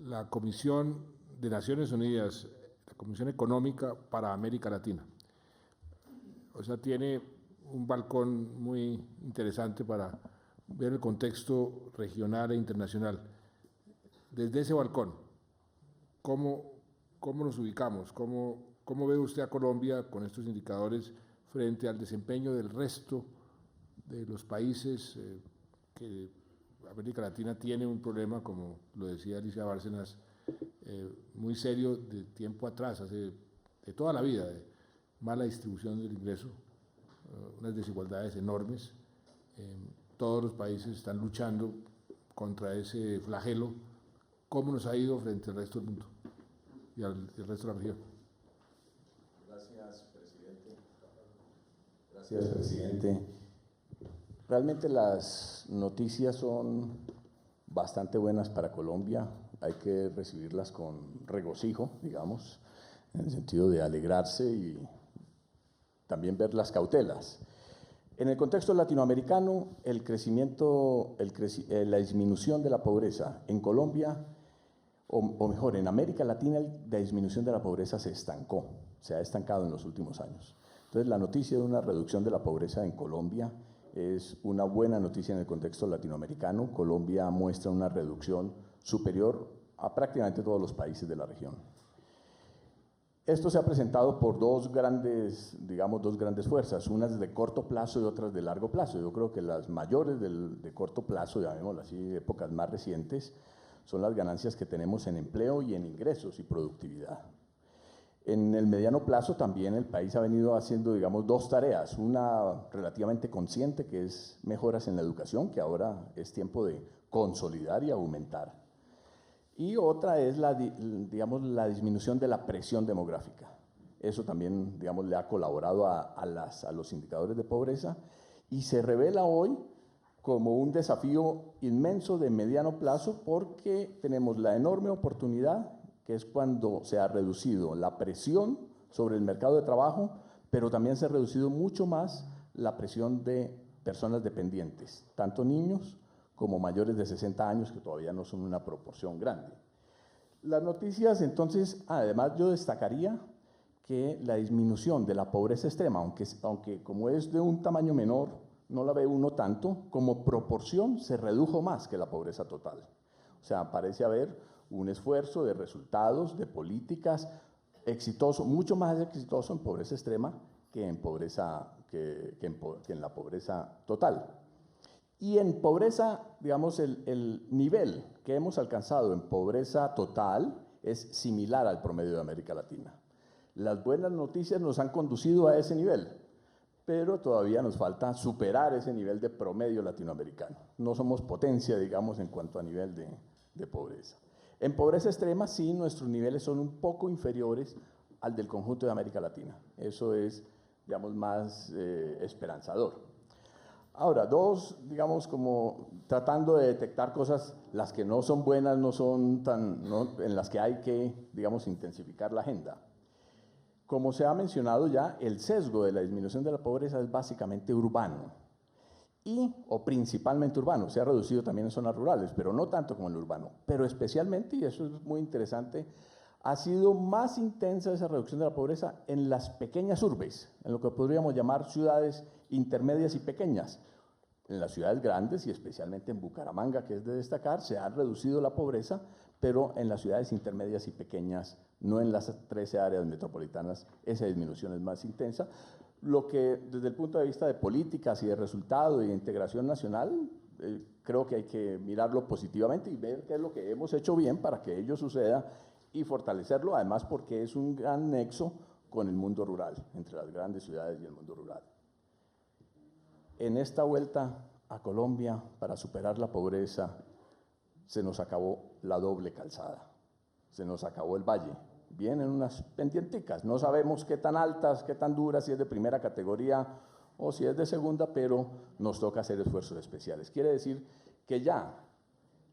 la Comisión de Naciones Unidas, la Comisión Económica para América Latina. O sea, tiene un balcón muy interesante para ver el contexto regional e internacional. Desde ese balcón, ¿cómo nos ubicamos? ¿Cómo ve usted a Colombia con estos indicadores frente al desempeño del resto de los países que América Latina tiene un problema, como lo decía Alicia Bárcenas, muy serio de tiempo atrás, de toda la vida, de mala distribución del ingreso, unas desigualdades enormes? Todos los países están luchando contra ese flagelo. ¿Cómo nos ha ido frente al resto del mundo y al resto de la región? Gracias, presidente. Gracias, presidente. Realmente las noticias son bastante buenas para Colombia. Hay que recibirlas con regocijo, digamos, en el sentido de alegrarse y también ver las cautelas. En el contexto latinoamericano, el crecimiento, la disminución de la pobreza en Colombia, o mejor, en América Latina, la disminución de la pobreza se estancó, se ha estancado en los últimos años. Entonces, la noticia de una reducción de la pobreza en Colombia es una buena noticia en el contexto latinoamericano. Colombia muestra una reducción superior a prácticamente todos los países de la región. Esto se ha presentado por dos grandes fuerzas, unas de corto plazo y otras de largo plazo. Yo creo que las mayores de corto plazo, llamémoslo así, épocas más recientes, son las ganancias que tenemos en empleo y en ingresos y productividad. En el mediano plazo también el país ha venido haciendo, digamos, dos tareas, una relativamente consciente, que es mejoras en la educación, que ahora es tiempo de consolidar y aumentar. Y otra es la disminución de la presión demográfica. Eso también, digamos, le ha colaborado a los indicadores de pobreza, y se revela hoy como un desafío inmenso de mediano plazo, porque tenemos la enorme oportunidad que es cuando se ha reducido la presión sobre el mercado de trabajo, pero también se ha reducido mucho más la presión de personas dependientes, tanto niños como mayores de 60 años, que todavía no son una proporción grande. Las noticias, entonces, además yo destacaría que la disminución de la pobreza extrema, aunque como es de un tamaño menor, no la ve uno tanto, como proporción se redujo más que la pobreza total. O sea, parece haber un esfuerzo de resultados, de políticas exitoso, mucho más exitoso en pobreza extrema que en, que en la pobreza total. Y en pobreza, digamos, el nivel que hemos alcanzado en pobreza total es similar al promedio de América Latina. Las buenas noticias nos han conducido a ese nivel, pero todavía nos falta superar ese nivel de promedio latinoamericano. No somos potencia, digamos, en cuanto a nivel de pobreza. En pobreza extrema, sí, nuestros niveles son un poco inferiores al del conjunto de América Latina. Eso es, digamos, más esperanzador. Ahora, digamos, como tratando de detectar cosas, las que no son buenas, en las que hay que, digamos, intensificar la agenda. Como se ha mencionado ya, el sesgo de la disminución de la pobreza es básicamente urbano, o principalmente urbano. Se ha reducido también en zonas rurales, pero no tanto como en el urbano. Pero especialmente, y eso es muy interesante, ha sido más intensa esa reducción de la pobreza en las pequeñas urbes, en lo que podríamos llamar ciudades intermedias y pequeñas. En las ciudades grandes, y especialmente en Bucaramanga, que es de destacar, se ha reducido la pobreza, pero en las ciudades intermedias y pequeñas, no en las 13 áreas metropolitanas, esa disminución es más intensa. Lo que desde el punto de vista de políticas y de resultado y de integración nacional, creo que hay que mirarlo positivamente y ver qué es lo que hemos hecho bien para que ello suceda y fortalecerlo, además porque es un gran nexo con el mundo rural, entre las grandes ciudades y el mundo rural. En esta vuelta a Colombia, para superar la pobreza, se nos acabó la doble calzada, se nos acabó el valle. Vienen unas pendienticas, no sabemos qué tan altas, qué tan duras, si es de primera categoría o si es de segunda, pero nos toca hacer esfuerzos especiales. Quiere decir que ya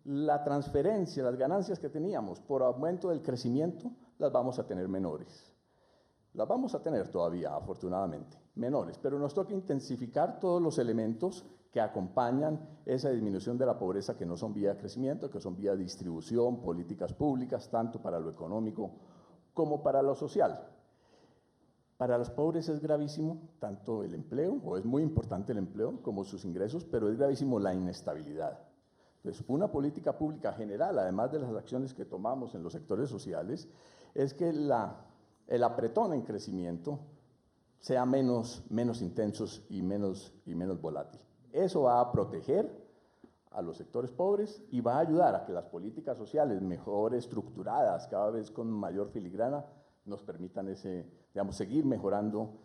la transferencia, las ganancias que teníamos por aumento del crecimiento, las vamos a tener menores. Las vamos a tener todavía, afortunadamente, menores, pero nos toca intensificar todos los elementos que acompañan esa disminución de la pobreza, que no son vía crecimiento, que son vía distribución, políticas públicas, tanto para lo económico como para lo social. Para los pobres es gravísimo tanto el empleo, o es muy importante el empleo, como sus ingresos, pero es gravísimo la inestabilidad. Entonces, una política pública general, además de las acciones que tomamos en los sectores sociales, es que el apretón en crecimiento sea menos intensos y menos volátil. Eso va a proteger a los sectores pobres y va a ayudar a que las políticas sociales mejor estructuradas, cada vez con mayor filigrana, nos permitan seguir mejorando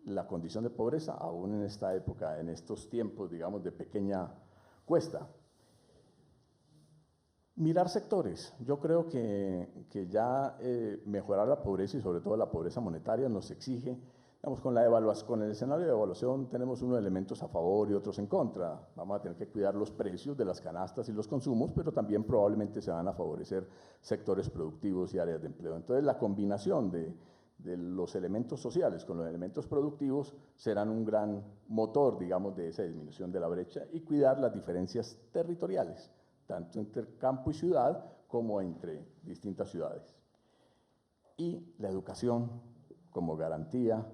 la condición de pobreza, aún en esta época, en estos tiempos, digamos, de pequeña cuesta. Mirar sectores. Yo creo que ya mejorar la pobreza y sobre todo la pobreza monetaria nos exige, digamos, con el escenario de evaluación tenemos unos elementos a favor y otros en contra. Vamos a tener que cuidar los precios de las canastas y los consumos, pero también probablemente se van a favorecer sectores productivos y áreas de empleo. Entonces, la combinación de los elementos sociales con los elementos productivos serán un gran motor, digamos, de esa disminución de la brecha y cuidar las diferencias territoriales, tanto entre campo y ciudad como entre distintas ciudades. Y la educación como garantía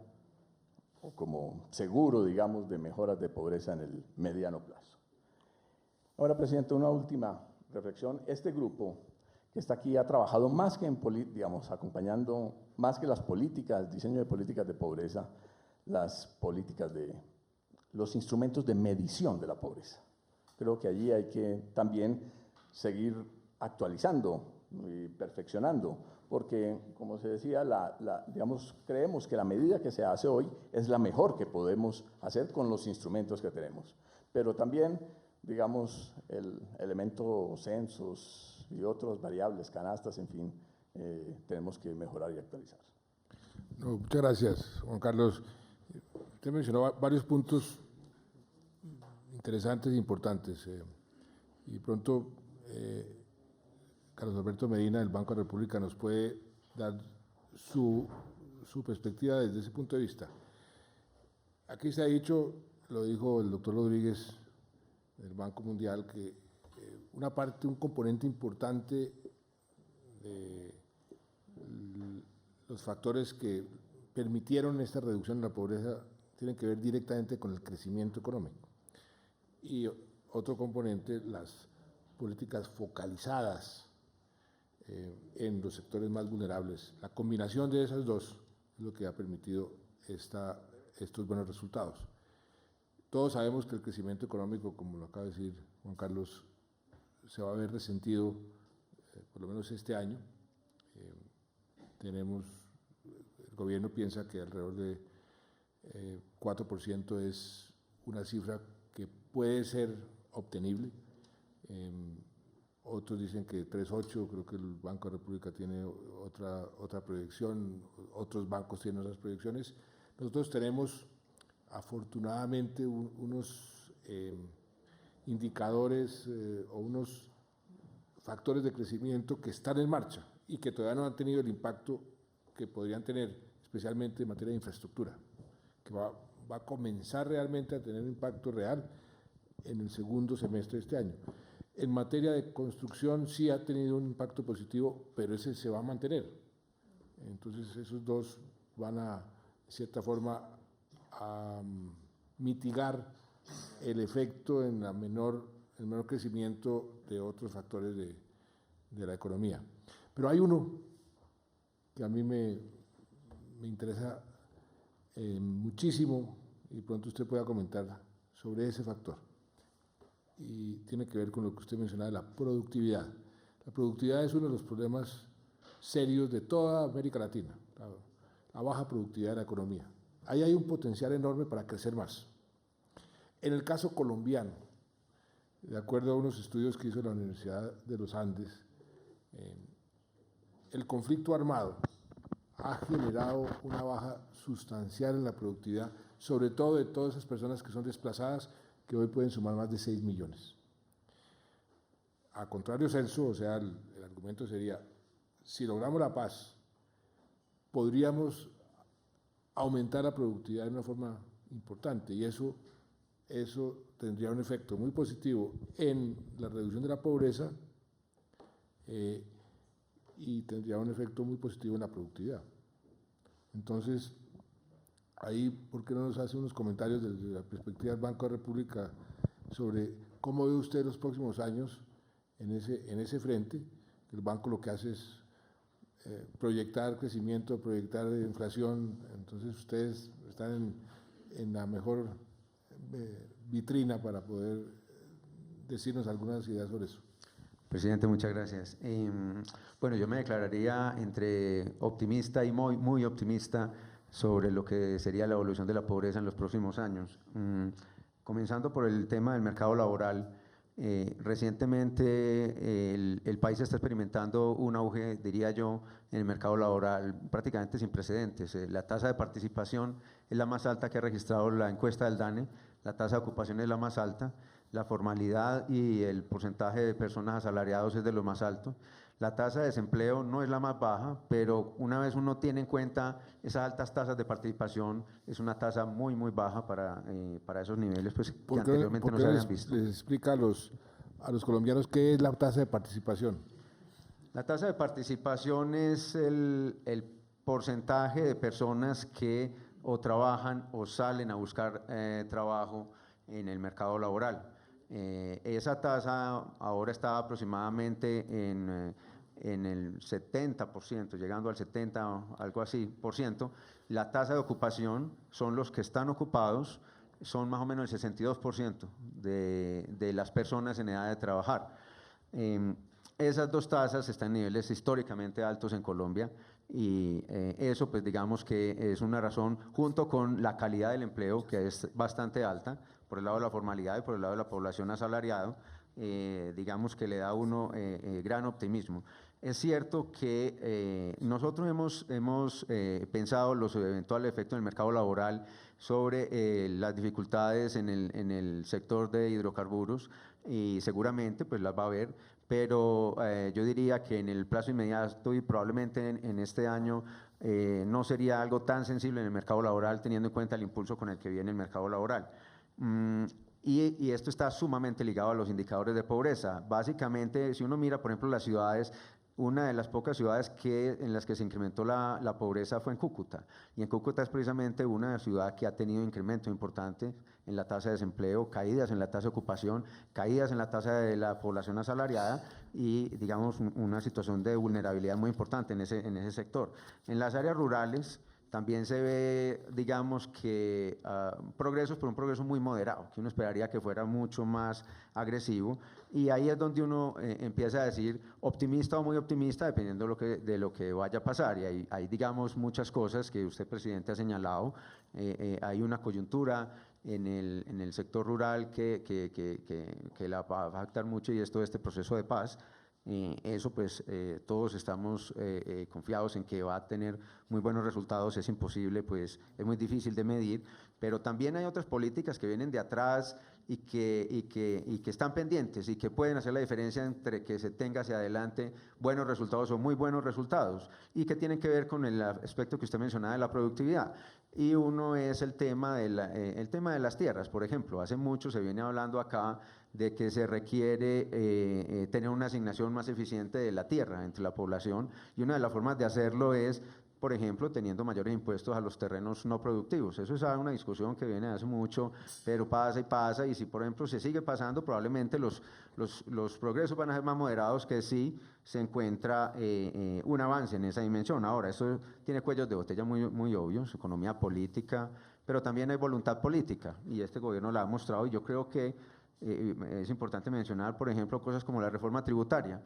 o como seguro, digamos, de mejoras de pobreza en el mediano plazo. Ahora, presidente, una última reflexión. Este grupo que está aquí ha trabajado más que acompañando más que las políticas, diseño de políticas de pobreza, los instrumentos de medición de la pobreza. Creo que allí hay que también seguir actualizando y perfeccionando, porque, como se decía, creemos que la medida que se hace hoy es la mejor que podemos hacer con los instrumentos que tenemos. Pero también, digamos, el elemento censos y otras variables, canastas, en fin, tenemos que mejorar y actualizar. No, muchas gracias, Juan Carlos. Usted mencionó varios puntos interesantes e importantes. Y pronto Carlos Alberto Medina del Banco de la República nos puede dar su perspectiva desde ese punto de vista. Aquí se ha dicho, lo dijo el doctor Rodríguez del Banco Mundial, que un componente importante de los factores que permitieron esta reducción de la pobreza tienen que ver directamente con el crecimiento económico. Y otro componente, las políticas focalizadas en los sectores más vulnerables. La combinación de esas dos es lo que ha permitido estos buenos resultados. Todos sabemos que el crecimiento económico, como lo acaba de decir Juan Carlos, se va a ver resentido, por lo menos este año. El gobierno piensa que alrededor de 4% es una cifra que puede ser obtenible. Otros dicen que 3,8%, creo que el Banco de la República tiene otra proyección, otros bancos tienen otras proyecciones. Nosotros tenemos afortunadamente unos indicadores o unos factores de crecimiento que están en marcha y que todavía no han tenido el impacto que podrían tener, especialmente en materia de infraestructura, que va a comenzar realmente a tener un impacto real en el segundo semestre de este año. En materia de construcción sí ha tenido un impacto positivo, pero ese se va a mantener. Entonces esos dos van a, de cierta forma, a mitigar el efecto en el menor crecimiento de otros factores de la economía. Pero hay uno que a mí me interesa muchísimo y pronto usted pueda comentar sobre ese factor. Y tiene que ver con lo que usted mencionaba de la productividad. La productividad es uno de los problemas serios de toda América Latina, la baja productividad de la economía. Ahí hay un potencial enorme para crecer más. En el caso colombiano, de acuerdo a unos estudios que hizo la Universidad de los Andes, el conflicto armado ha generado una baja sustancial en la productividad, sobre todo de todas esas personas que son desplazadas, que hoy pueden sumar más de 6 millones. A contrario censo, o sea, el argumento sería, si logramos la paz, podríamos aumentar la productividad de una forma importante y eso tendría un efecto muy positivo en la reducción de la pobreza y tendría un efecto muy positivo en la productividad. Entonces, ahí, ¿por qué no nos hace unos comentarios desde la perspectiva del Banco de la República sobre cómo ve usted los próximos años en ese frente? El banco lo que hace es proyectar crecimiento, proyectar inflación, entonces ustedes están en la mejor vitrina para poder decirnos algunas ideas sobre eso. Presidente, muchas gracias. Bueno, yo me declararía entre optimista y muy, muy optimista sobre lo que sería la evolución de la pobreza en los próximos años. Comenzando por el tema del mercado laboral, recientemente el país está experimentando un auge, diría yo, en el mercado laboral prácticamente sin precedentes. La tasa de participación es la más alta que ha registrado la encuesta del DANE, la tasa de ocupación es la más alta, la formalidad y el porcentaje de personas asalariadas es de lo más alto. La tasa de desempleo no es la más baja, pero una vez uno tiene en cuenta esas altas tasas de participación, es una tasa muy, muy baja para esos niveles pues, que anteriormente no se habían visto. ¿Les explica a los colombianos qué es la tasa de participación? La tasa de participación es el porcentaje de personas que o trabajan o salen a buscar trabajo en el mercado laboral. Esa tasa ahora está aproximadamente en el 70%, llegando al 70%, algo así, por ciento. La tasa de ocupación son los que están ocupados, son más o menos el 62% de las personas en edad de trabajar. Esas dos tasas están en niveles históricamente altos en Colombia y eso pues digamos que es una razón, junto con la calidad del empleo que es bastante alta, por el lado de la formalidad y por el lado de la población asalariada, digamos que le da a uno gran optimismo. Es cierto que nosotros hemos pensado los eventuales efectos en el mercado laboral sobre las dificultades en el sector de hidrocarburos, y seguramente pues las va a haber, pero yo diría que en el plazo inmediato y probablemente en este año no sería algo tan sensible en el mercado laboral, teniendo en cuenta el impulso con el que viene el mercado laboral. Y esto está sumamente ligado a los indicadores de pobreza. Básicamente, si uno mira, por ejemplo, las ciudades, una de las pocas ciudades en las que se incrementó la pobreza fue en Cúcuta. Y en Cúcuta es precisamente una ciudad que ha tenido incremento importante en la tasa de desempleo, caídas en la tasa de ocupación, caídas en la tasa de la población asalariada y, digamos, una situación de vulnerabilidad muy importante en ese sector. En las áreas rurales también se ve, digamos, que progresos, pero un progreso muy moderado, que uno esperaría que fuera mucho más agresivo, y ahí es donde uno empieza a decir optimista o muy optimista, dependiendo de lo que vaya a pasar, y hay digamos, muchas cosas que usted, presidente, ha señalado. Hay una coyuntura en el sector rural que la va a afectar mucho, y es todo este proceso de paz. Eso pues todos estamos confiados en que va a tener muy buenos resultados. Es imposible, pues es muy difícil de medir, pero también hay otras políticas que vienen de atrás y que están pendientes y que pueden hacer la diferencia entre que se tenga hacia adelante buenos resultados o muy buenos resultados, y que tienen que ver con el aspecto que usted mencionaba de la productividad. Y uno es el tema de las tierras, por ejemplo. Hace mucho se viene hablando acá de que se requiere tener una asignación más eficiente de la tierra entre la población, y una de las formas de hacerlo es, por ejemplo, teniendo mayores impuestos a los terrenos no productivos. Eso es una discusión que viene hace mucho, pero pasa y pasa, y si, por ejemplo, se sigue pasando, probablemente los progresos van a ser más moderados que si se encuentra un avance en esa dimensión. Ahora, esto tiene cuellos de botella muy obvios, economía política, pero también hay voluntad política, y este gobierno la ha mostrado, y yo creo que es importante mencionar, por ejemplo, cosas como la reforma tributaria,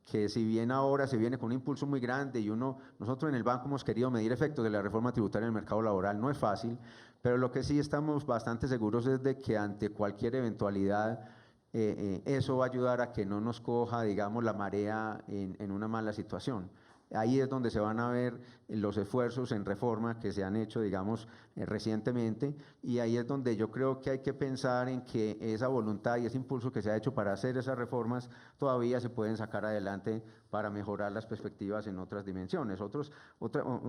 que si bien ahora se viene con un impulso muy grande, y nosotros en el banco hemos querido medir efectos de la reforma tributaria en el mercado laboral, no es fácil, pero lo que sí estamos bastante seguros es de que ante cualquier eventualidad eso va a ayudar a que no nos coja, digamos, la marea en una mala situación. Ahí es donde se van a ver los esfuerzos en reforma que se han hecho, digamos, recientemente, y ahí es donde yo creo que hay que pensar en que esa voluntad y ese impulso que se ha hecho para hacer esas reformas todavía se pueden sacar adelante para mejorar las perspectivas en otras dimensiones.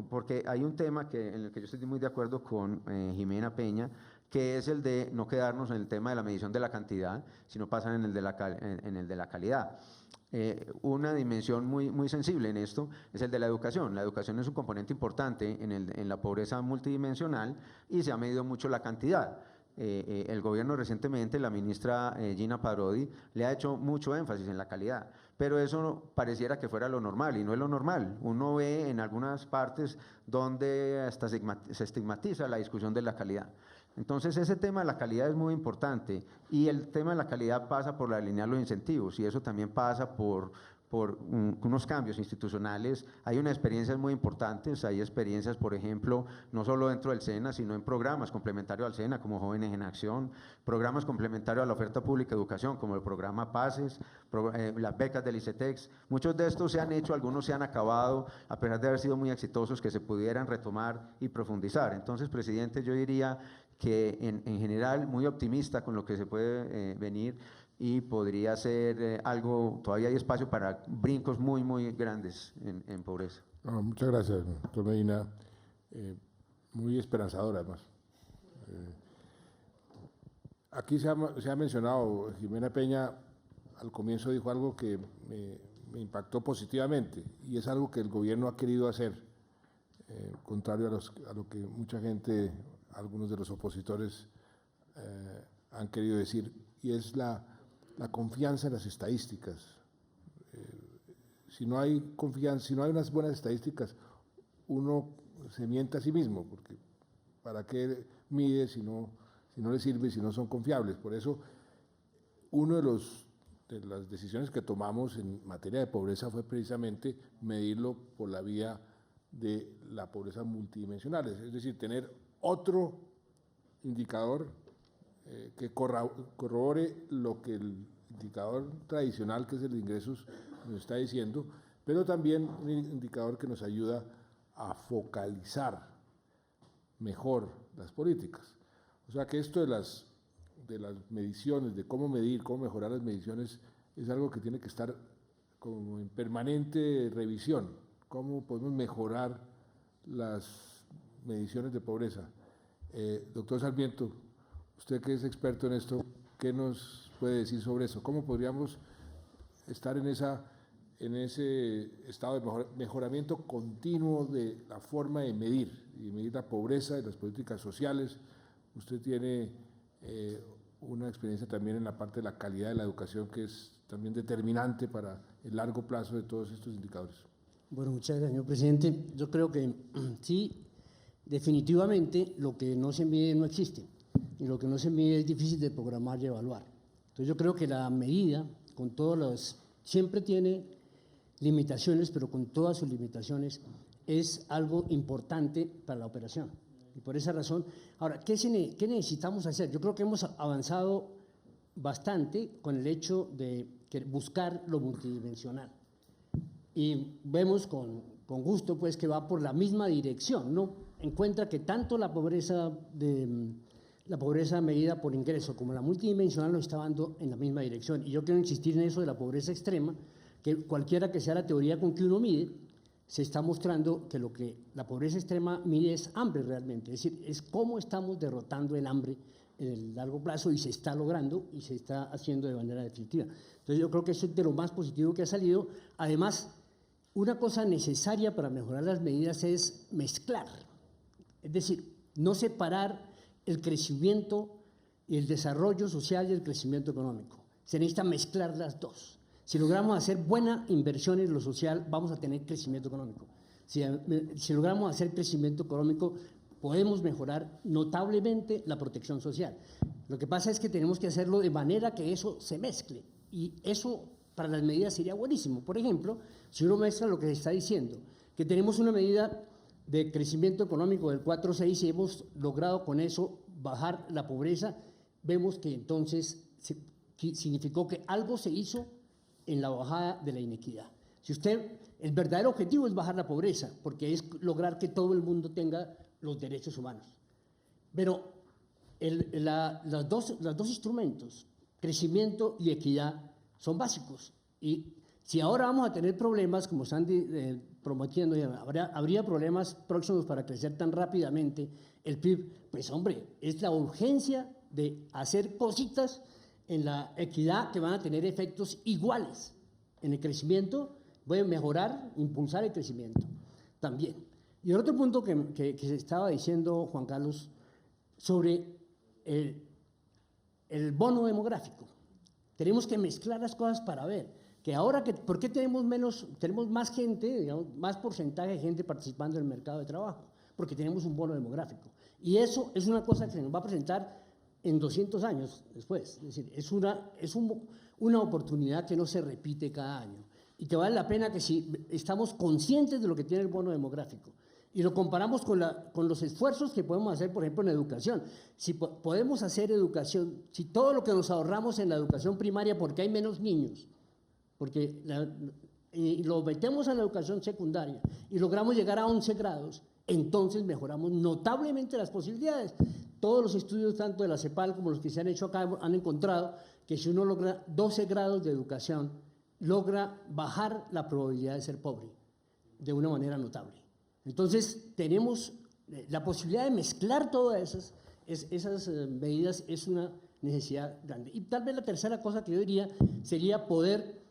Porque hay un tema en el que yo estoy muy de acuerdo con Jimena Peña, que es el de no quedarnos en el tema de la medición de la cantidad, sino pasar en el de la calidad. Una dimensión muy sensible en esto es el de la educación. La educación es un componente importante en la pobreza multidimensional, y se ha medido mucho la cantidad. El gobierno recientemente, la ministra Gina Parodi, le ha hecho mucho énfasis en la calidad, pero eso pareciera que fuera lo normal, y no es lo normal. Uno ve en algunas partes donde hasta se estigmatiza la discusión de la calidad. Entonces, ese tema de la calidad es muy importante, y el tema de la calidad pasa por alinear los incentivos, y eso también pasa por unos cambios institucionales. Hay unas experiencias muy importantes, hay experiencias, por ejemplo, no solo dentro del SENA, sino en programas complementarios al SENA, como Jóvenes en Acción, programas complementarios a la oferta pública de educación, como el programa PASES, las becas del ICETEX. Muchos de estos se han hecho, algunos se han acabado, a pesar de haber sido muy exitosos, que se pudieran retomar y profundizar. Entonces, presidente, yo diría que en general muy optimista con lo que se puede venir, y podría ser algo, todavía hay espacio para brincos muy grandes en pobreza. No, muchas gracias, doctor Medina. Muy esperanzador, además. Aquí se ha mencionado, Jimena Peña al comienzo dijo algo que me impactó positivamente, y es algo que el gobierno ha querido hacer, contrario a lo que mucha gente, algunos de los opositores han querido decir, y es la confianza en las estadísticas. Si no hay confianza, si no hay unas buenas estadísticas, uno se miente a sí mismo, porque ¿para qué mide si no le sirve, si no son confiables? Por eso, una de las decisiones que tomamos en materia de pobreza fue precisamente medirlo por la vía de la pobreza multidimensional, es decir, tener otro indicador que corrobore lo que indicador tradicional que es el de ingresos, nos está diciendo, pero también un indicador que nos ayuda a focalizar mejor las políticas. O sea que esto de las mediciones, de cómo medir, cómo mejorar las mediciones, es algo que tiene que estar como en permanente revisión. ¿Cómo podemos mejorar las mediciones de pobreza? Doctor Sarmiento, usted que es experto en esto, ¿qué nos puede decir sobre eso? ¿Cómo podríamos estar en ese estado de mejoramiento continuo de la forma de medir la pobreza y las políticas sociales? Usted tiene una experiencia también en la parte de la calidad de la educación, que es también determinante para el largo plazo de todos estos indicadores. Bueno, muchas gracias, señor presidente. Yo creo que sí, definitivamente lo que no se mide no existe, y lo que no se mide es difícil de programar y evaluar. Entonces yo creo que la medida, con todas las, siempre tiene limitaciones, pero con todas sus limitaciones es algo importante para la operación. Y por esa razón, ahora, ¿qué necesitamos hacer? Yo creo que hemos avanzado bastante con el hecho de buscar lo multidimensional. Y vemos con gusto pues, que va por la misma dirección, ¿no? Encuentra que tanto la pobreza medida por ingreso como la multidimensional nos está dando en la misma dirección. Y yo quiero insistir en eso de la pobreza extrema, que cualquiera que sea la teoría con que uno mide, se está mostrando que lo que la pobreza extrema mide es hambre realmente, es decir, es cómo estamos derrotando el hambre en el largo plazo, y se está logrando y se está haciendo de manera definitiva. Entonces yo creo que eso es de lo más positivo que ha salido. Además, una cosa necesaria para mejorar las medidas es mezclar, es decir, no separar el crecimiento y el desarrollo social y el crecimiento económico. Se necesita mezclar las dos. Si logramos hacer buena inversión en lo social, vamos a tener crecimiento económico. Si logramos hacer crecimiento económico, podemos mejorar notablemente la protección social. Lo que pasa es que tenemos que hacerlo de manera que eso se mezcle, y eso para las medidas sería buenísimo. Por ejemplo, si uno mezcla lo que se está diciendo, que tenemos una medida de crecimiento económico del 4.6 y hemos logrado con eso bajar la pobreza, vemos que entonces significó que algo se hizo en la bajada de la inequidad. Si el verdadero objetivo es bajar la pobreza, porque es lograr que todo el mundo tenga los derechos humanos. Pero los dos instrumentos, crecimiento y equidad, son básicos. Y si ahora vamos a tener problemas, como están prometiendo, habría problemas próximos para crecer tan rápidamente el PIB, pues hombre, es la urgencia de hacer cositas en la equidad que van a tener efectos iguales. En el crecimiento pueden mejorar, impulsar el crecimiento también. Y el otro punto que se estaba diciendo, Juan Carlos, sobre el bono demográfico. Tenemos que mezclar las cosas para ver que ahora, ¿por qué tenemos más gente, digamos, más porcentaje de gente participando en el mercado de trabajo? Porque tenemos un bono demográfico. Y eso es una cosa que se nos va a presentar en 200 años después. Es decir, es una oportunidad que no se repite cada año y que vale la pena que si estamos conscientes de lo que tiene el bono demográfico y lo comparamos con los esfuerzos que podemos hacer, por ejemplo, en educación. Si podemos hacer educación, si todo lo que nos ahorramos en la educación primaria porque hay menos niños, porque y lo metemos en la educación secundaria y logramos llegar a 11 grados, entonces mejoramos notablemente las posibilidades. Todos los estudios, tanto de la CEPAL como los que se han hecho acá, han encontrado que si uno logra 12 grados de educación, logra bajar la probabilidad de ser pobre de una manera notable. Entonces, tenemos la posibilidad de mezclar todas esas medidas, es una necesidad grande. Y tal vez la tercera cosa que yo diría sería poder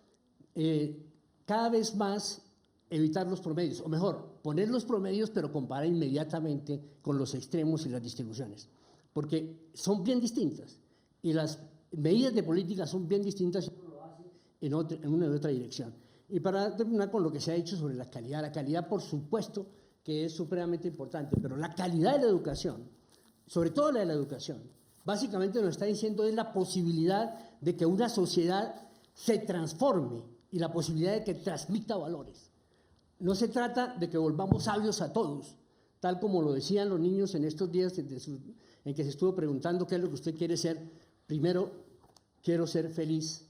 cada vez más evitar los promedios, o mejor, poner los promedios pero comparar inmediatamente con los extremos y las distribuciones, porque son bien distintas y las medidas de política son bien distintas si uno lo hace en una u otra dirección. Y para terminar con lo que se ha dicho sobre la calidad por supuesto que es supremamente importante, pero la calidad de la educación, sobre todo la de la educación, básicamente nos está diciendo es la posibilidad de que una sociedad se transforme y la posibilidad de que transmita valores. No se trata de que volvamos sabios a todos, tal como lo decían los niños en estos días en que se estuvo preguntando qué es lo que usted quiere ser. Primero, quiero ser feliz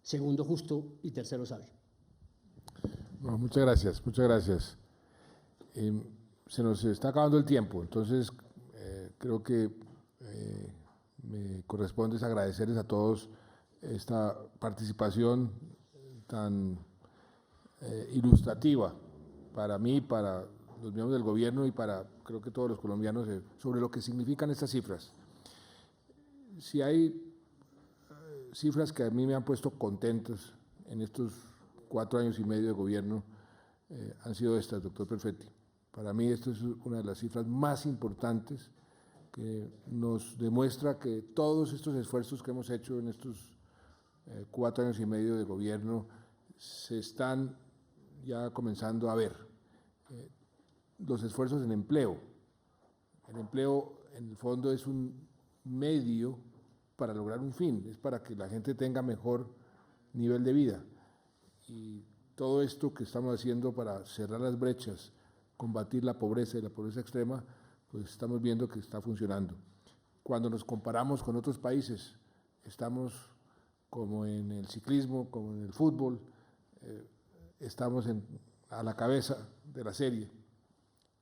segundo justo y tercero sabio. No, muchas gracias, muchas gracias. Se nos está acabando el tiempo, entonces creo que me corresponde agradecerles a todos esta participación tan ilustrativa para mí, para los miembros del gobierno y para creo que todos los colombianos sobre lo que significan estas cifras. Si hay cifras que a mí me han puesto contentos en estos 4 años y medio de gobierno, han sido estas, doctor Perfetti. Para mí esta es una de las cifras más importantes que nos demuestra que todos estos esfuerzos que hemos hecho en estos 4 años y medio de gobierno se están ya comenzando a ver. Los esfuerzos en empleo. El empleo, en el fondo, es un medio para lograr un fin, es para que la gente tenga mejor nivel de vida. Y todo esto que estamos haciendo para cerrar las brechas, combatir la pobreza y la pobreza extrema, pues estamos viendo que está funcionando. Cuando nos comparamos con otros países, estamos como en el ciclismo, como en el fútbol, estamos a la cabeza de la serie.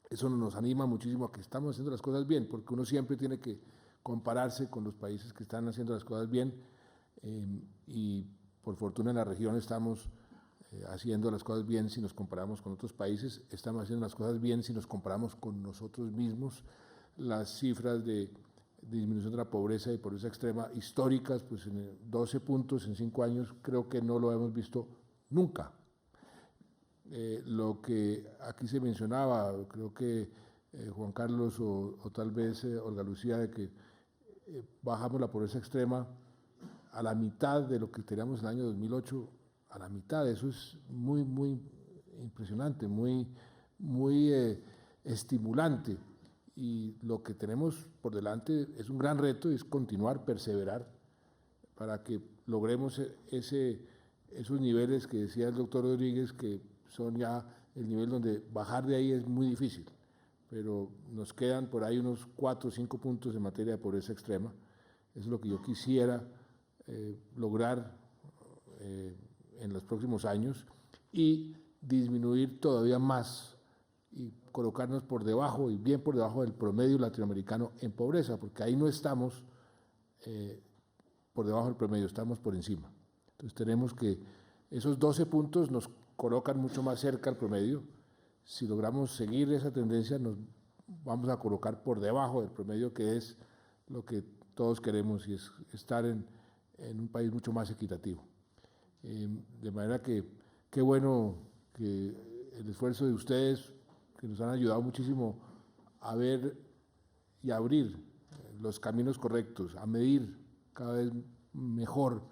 Eso nos anima muchísimo a que estamos haciendo las cosas bien, porque uno siempre tiene que compararse con los países que están haciendo las cosas bien, y por fortuna en la región estamos haciendo las cosas bien si nos comparamos con otros países, estamos haciendo las cosas bien si nos comparamos con nosotros mismos. Las cifras de disminución de la pobreza y pobreza extrema históricas, pues en 12 puntos en 5 años, creo que no lo hemos visto nunca. Lo que aquí se mencionaba, creo que Juan Carlos o tal vez Olga Lucía, de que bajamos la pobreza extrema a la mitad de lo que teníamos en el año 2008, a la mitad, eso es muy, muy impresionante, muy estimulante. Y lo que tenemos por delante es un gran reto, es continuar, perseverar, para que logremos esos niveles que decía el doctor Rodríguez, que son ya el nivel donde bajar de ahí es muy difícil, pero nos quedan por ahí unos 4 o 5 puntos en materia de pobreza extrema. Eso es lo que yo quisiera lograr en los próximos años, y disminuir todavía más y colocarnos por debajo, y bien por debajo del promedio latinoamericano en pobreza, porque ahí no estamos por debajo del promedio, estamos por encima. Entonces tenemos que, esos 12 puntos nos colocan mucho más cerca al promedio. Si logramos seguir esa tendencia, nos vamos a colocar por debajo del promedio, que es lo que todos queremos, y es estar en un país mucho más equitativo. De manera que qué bueno que el esfuerzo de ustedes, que nos han ayudado muchísimo a ver y a abrir los caminos correctos, a medir cada vez mejor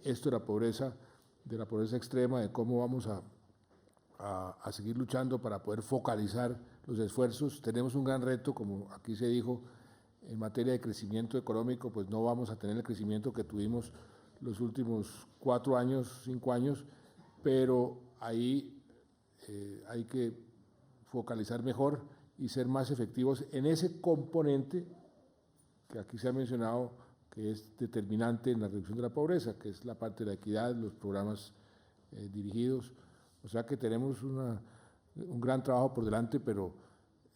esto de la pobreza extrema, de cómo vamos a seguir luchando para poder focalizar los esfuerzos. Tenemos un gran reto, como aquí se dijo, en materia de crecimiento económico, pues no vamos a tener el crecimiento que tuvimos los últimos 4 años, 5 años, pero ahí hay que focalizar mejor y ser más efectivos en ese componente que aquí se ha mencionado, que es determinante en la reducción de la pobreza, que es la parte de la equidad, los programas dirigidos. O sea que tenemos un gran trabajo por delante, pero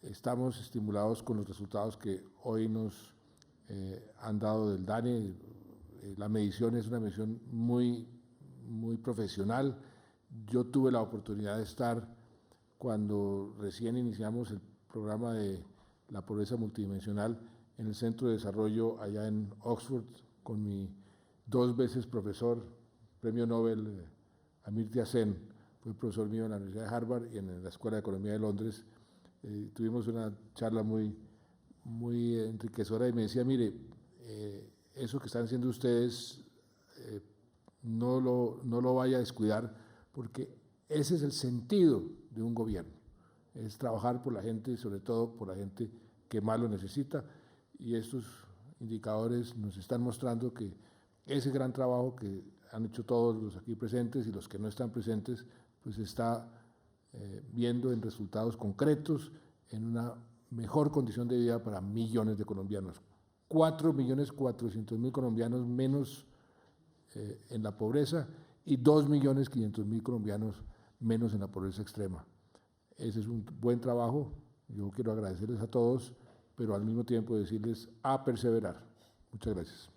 estamos estimulados con los resultados que hoy nos han dado del DANE. La medición es una medición muy profesional. Yo tuve la oportunidad de estar cuando recién iniciamos el programa de la pobreza multidimensional en el Centro de Desarrollo allá en Oxford, con mi 2 veces profesor, premio Nobel, Amartya Sen, fue profesor mío en la Universidad de Harvard y en la Escuela de Economía de Londres. Tuvimos una charla muy enriquecedora, y me decía, mire, eso que están haciendo ustedes no lo vaya a descuidar, porque ese es el sentido de un gobierno, es trabajar por la gente, sobre todo por la gente que más lo necesita, y estos indicadores nos están mostrando que ese gran trabajo que han hecho todos los aquí presentes y los que no están presentes, pues está viendo en resultados concretos, en una mejor condición de vida para millones de colombianos. 4.400.000 colombianos menos en la pobreza y 2.500.000 colombianos menos en la pobreza extrema. Ese es un buen trabajo. Yo quiero agradecerles a todos, pero al mismo tiempo decirles a perseverar. Muchas gracias.